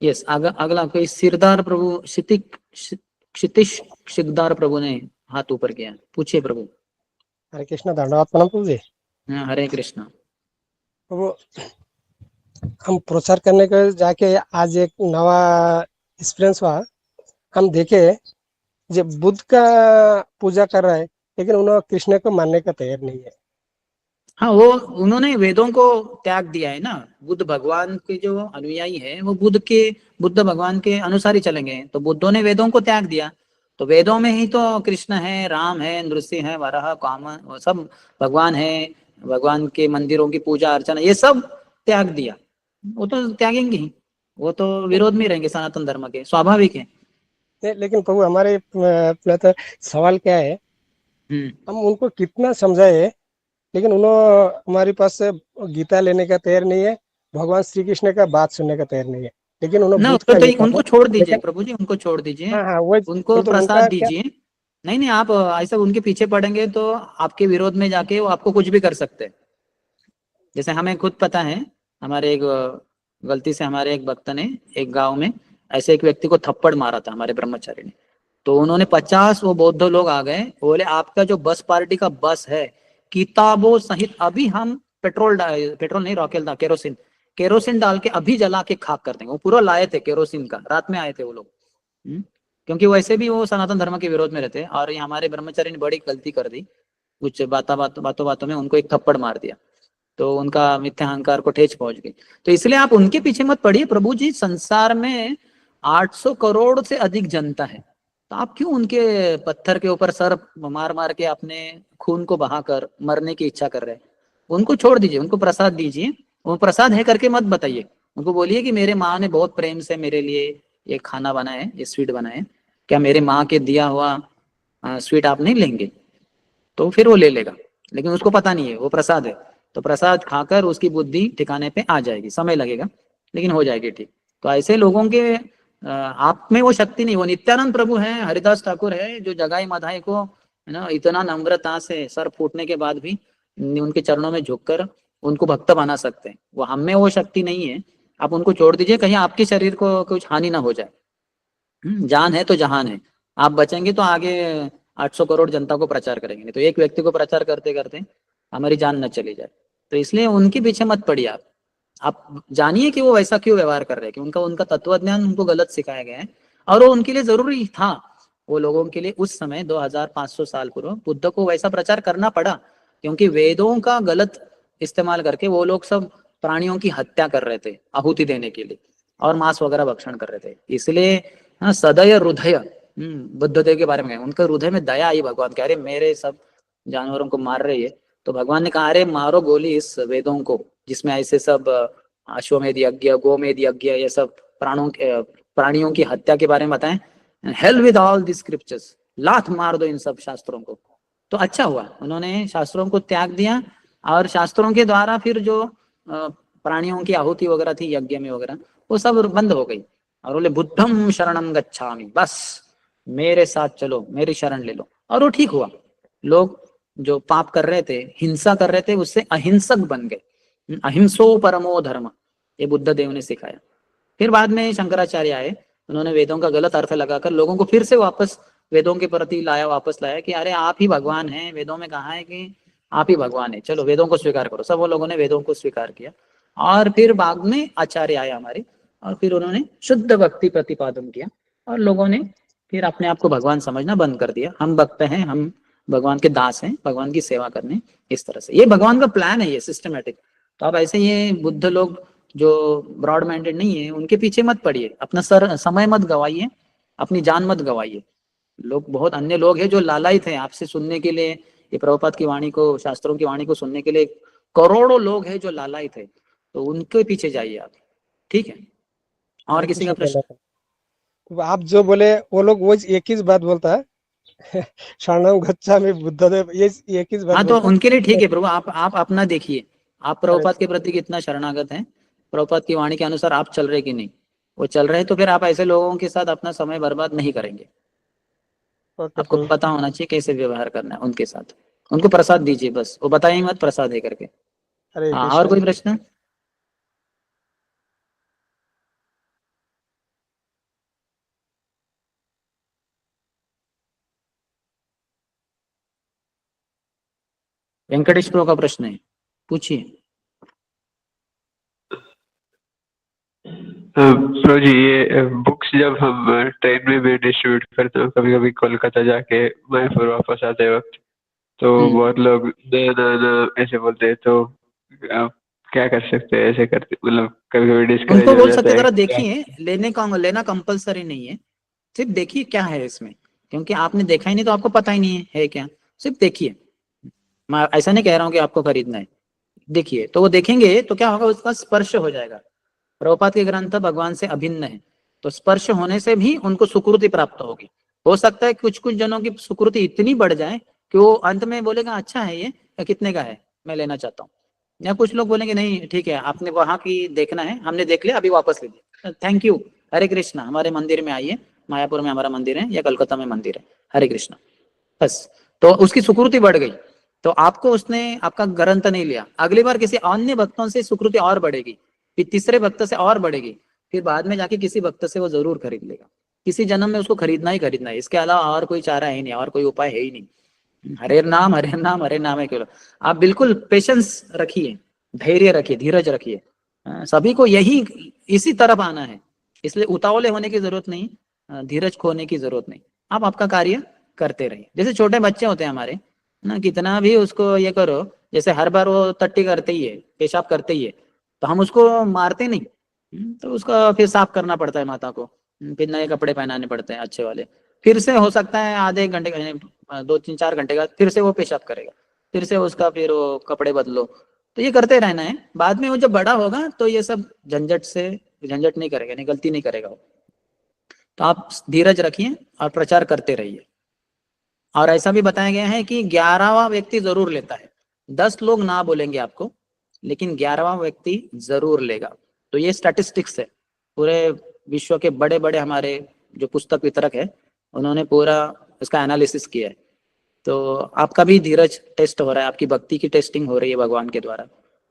यस, अगला कोई सिरदार प्रभु, क्षितिश सिकदार प्रभु ने हाथ ऊपर किया, पूछिए प्रभु। हरे कृष्ण, धन्यवाद प्रणाम प्रभु जी। हरे कृष्ण प्रभु, हम प्रचार करने के जाके आज एक नवा एक्सपीरियंस हुआ। हम देखे जब बुद्ध का पूजा कर रहा है, लेकिन उन्होंने कृष्ण को मानने का तैयार नहीं है। हाँ, वो उन्होंने वेदों को त्याग दिया है ना। बुद्ध भगवान के जो अनुयायी है वो बुद्ध भगवान के अनुसार ही चलेंगे। तो बुद्धों ने वेदों को त्याग दिया, तो वेदों में ही तो कृष्ण है, राम है, नृसिंह है, वराह, कामन, वो सब भगवान है। भगवान के मंदिरों की पूजा अर्चना ये सब त्याग दिया, वो तो त्यागेंगे ही, वो तो विरोध में रहेंगे सनातन धर्म के, स्वाभाविक है। लेकिन प्रभु हमारे तो सवाल क्या है, हम उनको कितना समझाए, लेकिन उन्होंने हमारे पास से गीता लेने का तैयार नहीं है, भगवान श्री कृष्ण का बात सुनने का तैयार नहीं है। लेकिन उन्होंने तो उनको छोड़ दीजिए प्रभु जी, उनको छोड़ दीजिए। हाँ हाँ, वो उनको प्रसाद दीजिए। नहीं नहीं, आप ऐसा उनके पीछे पड़ेंगे तो आपके विरोध में जाके वो आपको कुछ भी कर सकते हैं। जैसे हमें खुद पता है, हमारे एक गलती से हमारे एक भक्त ने एक गांव में ऐसे एक व्यक्ति को थप्पड़ मारा था, हमारे ब्रह्मचारी ने। तो उन्होंने 50 वो बौद्ध लोग आ गए, बोले आपका जो बस पार्टी का बस है किताबों सहित अभी हम पेट्रोल नहीं, रॉकेल था, केरोसिन डाल के अभी जला के खाक कर देंगे। वो पूरा लाए थे केरोसिन का, रात में आए थे वो लोग। क्योंकि वैसे भी वो सनातन धर्म के विरोध में रहते, और ये हमारे ब्रह्मचारी ने बड़ी गलती कर दी, कुछ बातों में उनको एक थप्पड़ मार दिया, तो उनका मिथ्या अहंकार को ठेस पहुंच गई। तो इसलिए आप उनके पीछे मत पड़िए प्रभु जी। संसार में 800 करोड़ से अधिक जनता है, तो आप क्यों उनके पत्थर के ऊपर सर मार मार के अपने खून को बहाकर मरने की इच्छा कर रहे हैं? उनको छोड़ दीजिए, उनको प्रसाद दीजिए। वो प्रसाद है करके मत बताइए, उनको बोलिए कि मेरे माँ ने बहुत प्रेम से मेरे लिए ये खाना बना है, ये स्वीट बना है, क्या मेरे माँ के दिया हुआ स्वीट आप नहीं लेंगे? तो फिर वो ले लेगा, लेकिन उसको पता नहीं है वो प्रसाद है। तो प्रसाद खाकर उसकी बुद्धि ठिकाने पे आ जाएगी, समय लगेगा लेकिन हो जाएगी ठीक। तो ऐसे लोगों के आप में वो शक्ति नहीं। वो नित्यानंद प्रभु हैं, हरिदास ठाकुर है, जो जगाई माधाई को है ना इतना नम्रता से सर फूटने के बाद भी उनके चरणों में झुककर उनको भक्त बना सकते हैं। वो हम में वो शक्ति नहीं है। आप उनको छोड़ दीजिए, कहीं आपके शरीर को कुछ हानि ना हो जाए। जान है तो जहान है। आप बचेंगे तो आगे 800 करोड़ जनता को प्रचार करेंगे, नहीं तो एक व्यक्ति को प्रचार करते करते हमारी जान न चली जाए। तो इसलिए उनके पीछे मत पड़िए। आप जानिए कि वो वैसा क्यों व्यवहार कर रहे हैं, कि उनका उनका तत्वज्ञान उनको गलत सिखाया गया है और वो उनके लिए जरूरी था। वो लोगों के लिए उस समय 2500 साल पूर्व बुद्ध को वैसा प्रचार करना पड़ा, क्योंकि वेदों का गलत इस्तेमाल करके वो लोग सब प्राणियों की हत्या कर रहे थे आहुति देने के लिए और मांस वगैरह भक्षण कर रहे थे। इसलिए हाँ, सदय हृदय बुद्ध देव के बारे में उनके हृदय में दया आई भगवान के, अरे मेरे सब जानवरों को मार रही है। तो भगवान ने कहा अरे मारो गोली इस वेदों को, जिसमें ऐसे सब अश्वमेध यज्ञ, गोमेध यज्ञ, ये सब प्राणियों की हत्या के बारे में बताएं। Hell with all the scriptures, लात मार दो इन सब शास्त्रों को। तो अच्छा हुआ उन्होंने शास्त्रों को त्याग दिया और शास्त्रों के द्वारा फिर जो प्राणियों की आहुति वगैरह थी यज्ञ में वगैरह, वो सब बंद हो गई। और बोले बुद्धम शरणम गच्छामि, बस मेरे साथ चलो, मेरी शरण ले लो। और वो ठीक हुआ। लोग जो पाप कर रहे थे, हिंसा कर रहे थे, उससे अहिंसक बन गए। अहिंसो परमो धर्म, ये बुद्ध देव ने सिखाया। फिर बाद में शंकराचार्य आए, उन्होंने वेदों का गलत अर्थ लगाकर लोगों को फिर से वापस वेदों के प्रति वापस लाया कि अरे आप ही भगवान हैं, वेदों में कहा है कि आप ही भगवान है, चलो वेदों को स्वीकार करो। सब वो लोगों ने वेदों को स्वीकार किया। और फिर बाद में आचार्य आए हमारे, और फिर उन्होंने शुद्ध भक्ति प्रतिपादन किया और लोगों ने फिर अपने आप को भगवान समझना बंद कर दिया। हम भक्त हैं, हम भगवान के दास हैं, भगवान की सेवा करने। इस तरह से ये भगवान का प्लान है, ये सिस्टमेटिक। तो आप ऐसे ये बुद्ध लोग जो ब्रॉड माइंडेड नहीं है उनके पीछे मत पड़िए, अपना समय मत गवाइए, अपनी जान मत गवाइए। लोग बहुत अन्य लोग हैं जो लालायित हैं आपसे सुनने के लिए, ये प्रभुपाद की वाणी को, शास्त्रों की वाणी को सुनने के लिए करोड़ों लोग हैं जो लालायित है। तो उनके पीछे जाइए आप, ठीक है। और हरे किसी कृष्ण का प्रश्न? प्रहलाद। तो आप जो बोले वो लोग वो एक ही बात बोलता है शरणम गच्छामि बुद्धदेव, ये एक ही बात हाँ तो बोलता उनके लिए ठीक है। है प्रभु, आप अपना देखिए, आप अरे प्रभुपाद के प्रति कितना शरणागत हैं, प्रभुपाद की वाणी के अनुसार आप चल रहे कि नहीं। वो चल रहे हैं तो फिर आप ऐसे लोगों के साथ अपना समय बर्बाद नहीं करेंगे। ओके आपको प्रभु। पता होना चाहिए कैसे व्यवहार करना है उनके साथ। उनको प्रसाद दीजिए, बस वो बताएंगे मत प्रसाद है करके। हरे हाँ, और कृष्ण। कोई प्रश्न? वेंकटेश प्रो का प्रश्न है, पूछिए। प्रो जी, ये बुक्स जब हम ट्रेन में भी डिस्ट्रीब्यूट करते हैं, कभी कभी कोलकाता जाके मैसूर वापस आते वक्त, तो बहुत लोग नया नया ऐसे बोलते हैं, तो आप क्या कर सकते हैं? ऐसे करते मतलब कभी कभी डिस्करेज उनको हो बोल जाता सकते है जरा क्या? देखिए, लेना कंपलसरी नहीं है, सिर्फ देखिए क्या है इसमें। क्योंकि आपने देखा ही नहीं तो आपको पता ही नहीं है क्या। सिर्फ देखिए, मैं ऐसा नहीं कह रहा हूँ कि आपको खरीदना है। देखिए, तो वो देखेंगे तो क्या होगा, उसका स्पर्श हो जाएगा। प्रभुपाद के ग्रंथ भगवान से अभिन्न है, तो स्पर्श होने से भी उनको सुकृति प्राप्त होगी। हो सकता है कुछ कुछ जनों की सुकृति इतनी बढ़ जाए कि वो अंत में बोलेगा अच्छा है ये, या कितने का है, मैं लेना चाहता हूँ। या कुछ लोग बोलेंगे नहीं ठीक है, आपने वहां की देखना है, हमने देख लिया, अभी वापस लीजिए, थैंक यू, हरे कृष्णा, हमारे मंदिर में आइए, मायापुर में हमारा मंदिर है या कलकत्ता में मंदिर है, हरे कृष्णा, बस। तो उसकी सुकृति बढ़ गई, तो आपको उसने आपका ग्रंथ नहीं लिया, अगली बार किसी अन्य भक्तों से सुकृति और बढ़ेगी, फिर तीसरे भक्त से और बढ़ेगी, फिर बाद में जाके किसी भक्त से वो जरूर खरीद लेगा। किसी जन्म में उसको खरीदना ही खरीदना है, इसके अलावा और कोई चारा है नहीं, और कोई उपाय है ही नहीं। हरे नाम हरे नाम हरे नाम है केवल। आप बिल्कुल पेशेंस रखिए, धैर्य रखिए, धीरज रखिए। सभी को यही इसी तरफ आना है, इसलिए उतावले होने की जरूरत नहीं, धीरज खोने की जरूरत नहीं। आप आपका कार्य करते रहिए। जैसे छोटे बच्चे होते हैं हमारे ना, कितना भी उसको ये करो, जैसे हर बार वो टट्टी करते ही है, पेशाब करते ही है, तो हम उसको मारते नहीं। तो उसका फिर साफ करना पड़ता है माता को, फिर नए कपड़े पहनाने पड़ते हैं अच्छे वाले, फिर से हो सकता है आधे एक घंटे का, 2 3 4 घंटे का फिर से वो पेशाब करेगा, फिर से उसका फिर वो कपड़े बदलो। तो ये करते रहना है। बाद में वो जब बड़ा होगा तो ये सब झंझट नहीं करेगा, नहीं गलती नहीं करेगा वो। तो आप धीरज रखिए और प्रचार करते रहिए। और ऐसा भी बताया गया है कि 11वां व्यक्ति जरूर लेता है। 10 लोग ना बोलेंगे आपको, लेकिन 11वां व्यक्ति जरूर लेगा। तो ये स्टैटिस्टिक्स है, पूरे विश्व के बड़े बड़े हमारे जो पुस्तक वितरक है उन्होंने पूरा इसका एनालिसिस किया है। तो आपका भी धीरज टेस्ट हो रहा है, आपकी भक्ति की टेस्टिंग हो रही है भगवान के द्वारा।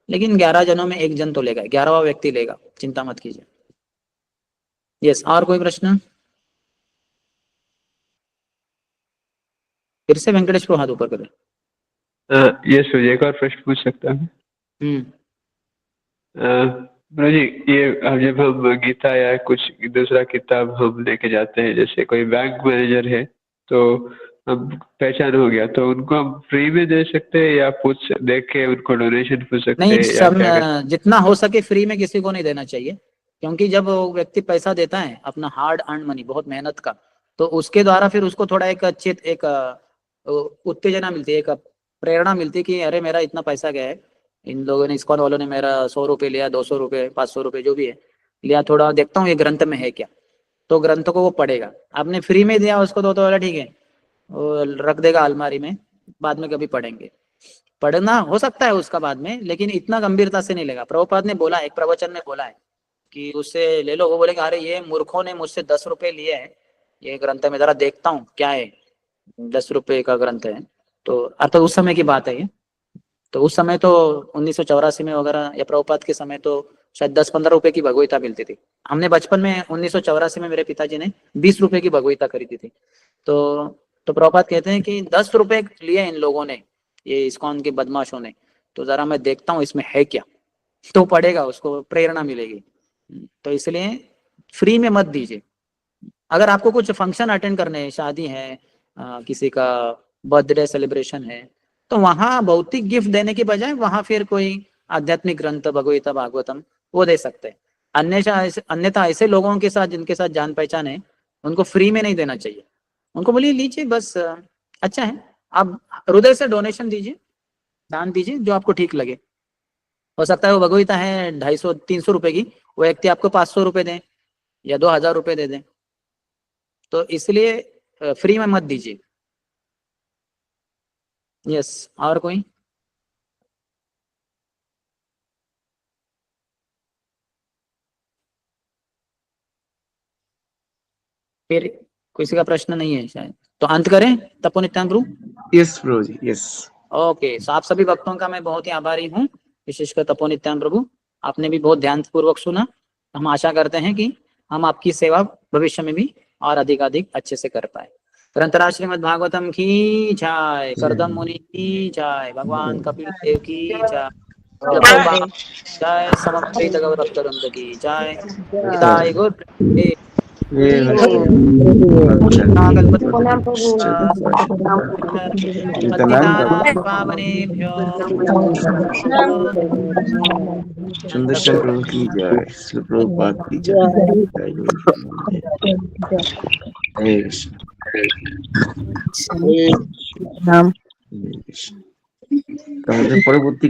लेकिन 11 जनों में एक जन तो लेगा, 11वां व्यक्ति लेगा, चिंता मत कीजिए। यस, और कोई प्रश्न? फिर से वेंकटेश को हाथ ऊपर करें। यस प्रभु जी, एक और प्रश्न पूछ सकता हूँ? प्रभु जी, ये जब हम गीता या कुछ दूसरा किताब हम लेके जाते हैं, जैसे कोई बैंक मैनेजर है तो हम पहचान हो गया, तो उनको हम फ्री में दे सकते हैं या पूछ देख के उनको डोनेशन पूछ सकते नहीं, हैं या क्या? जितना हो सके फ्री में किसी को नहीं देना चाहिए, क्योंकि जब वो व्यक्ति पैसा देता है अपना हार्ड अर्न मनी, बहुत मेहनत का, तो उसके द्वारा फिर उसको थोड़ा एक उत्तेजना मिलती है, एक प्रेरणा मिलती है कि अरे मेरा इतना पैसा गया है, इन लोगों ने, इस्कॉन वालों ने मेरा 100 रुपये लिया, 200 रुपये, 500 रुपये जो भी है लिया, थोड़ा देखता हूँ ये ग्रंथ में है क्या, तो ग्रंथ को वो पढ़ेगा। आपने फ्री में दिया उसको तो बोला ठीक है, वो रख देगा अलमारी में, बाद में कभी पढ़ेंगे। पढ़ना हो सकता है उसका बाद में, लेकिन इतना गंभीरता से नहीं लेगा। प्रभुपाद ने बोला, एक प्रवचन में बोला है कि उससे ले लो। वो बोलेगा अरे ये मूर्खों ने मुझसे 10 रुपए लिए हैं, ये ग्रंथ में जरा देखता हूँ क्या है, 10 रुपए का ग्रंथ है। तो अर्थात उस समय की बात है ये। तो उस समय तो 1984 में वगैरह या प्रभुपाद के समय तो शायद 10-15 रुपए की भगवगीता मिलती थी। हमने बचपन में 1984 में मेरे पिताजी ने 20 रुपए की भगवगीता खरीदी थी। तो प्रभुपाद कहते हैं कि 10 रुपए लिए इन लोगों ने, ये इस्कॉन के बदमाशों ने, तो जरा मैं देखता हूँ इसमें है क्या, तो पढ़ेगा, उसको प्रेरणा मिलेगी। तो इसलिए फ्री में मत दीजिए। अगर आपको कुछ फंक्शन अटेंड करने हैं, शादी है, किसी का बर्थडे सेलिब्रेशन है, तो वहां भौतिक गिफ्ट देने के बजाय वहां फिर कोई आध्यात्मिक ग्रंथ, भगवगीता, भागवतम वो दे सकते हैं। अन्यथा ऐसे लोगों के साथ जिनके साथ जान पहचान है, उनको फ्री में नहीं देना चाहिए। उनको बोलिए लीजिए बस, अच्छा है, आप हृदय से डोनेशन दीजिए, दान दीजिए जो आपको ठीक लगे। हो सकता है वो भगवगीता है 250-300 रुपए की, वो व्यक्ति आपको 500 रुपए दें या 2000 रुपए दे दें। तो इसलिए फ्री में मत दीजिए। यस, और कोई? फिर किसी का प्रश्न नहीं है शायद, तो अंत करें तपो नित्यानंद प्रभु? यस प्रभु जी, यस। ओके, तो आप सभी भक्तों का मैं बहुत ही आभारी हूँ, विशेषकर तपो नित्यानंद प्रभु, आपने भी बहुत ध्यान पूर्वक सुना। हम आशा करते हैं कि हम आपकी सेवा भविष्य में भी और अधिक अच्छे से कर पाए। ग्रंथराज श्रीमद् भागवतम की जय, करदम मुनि की जय, भगवान कपिल देव की जय, जय समस्त भक्त वृंद की जय, हिताय गुरु सुंदर प्रभु की जय, श्री प्रभुपाद की जय, हरे कृष्ण। পরবর্তী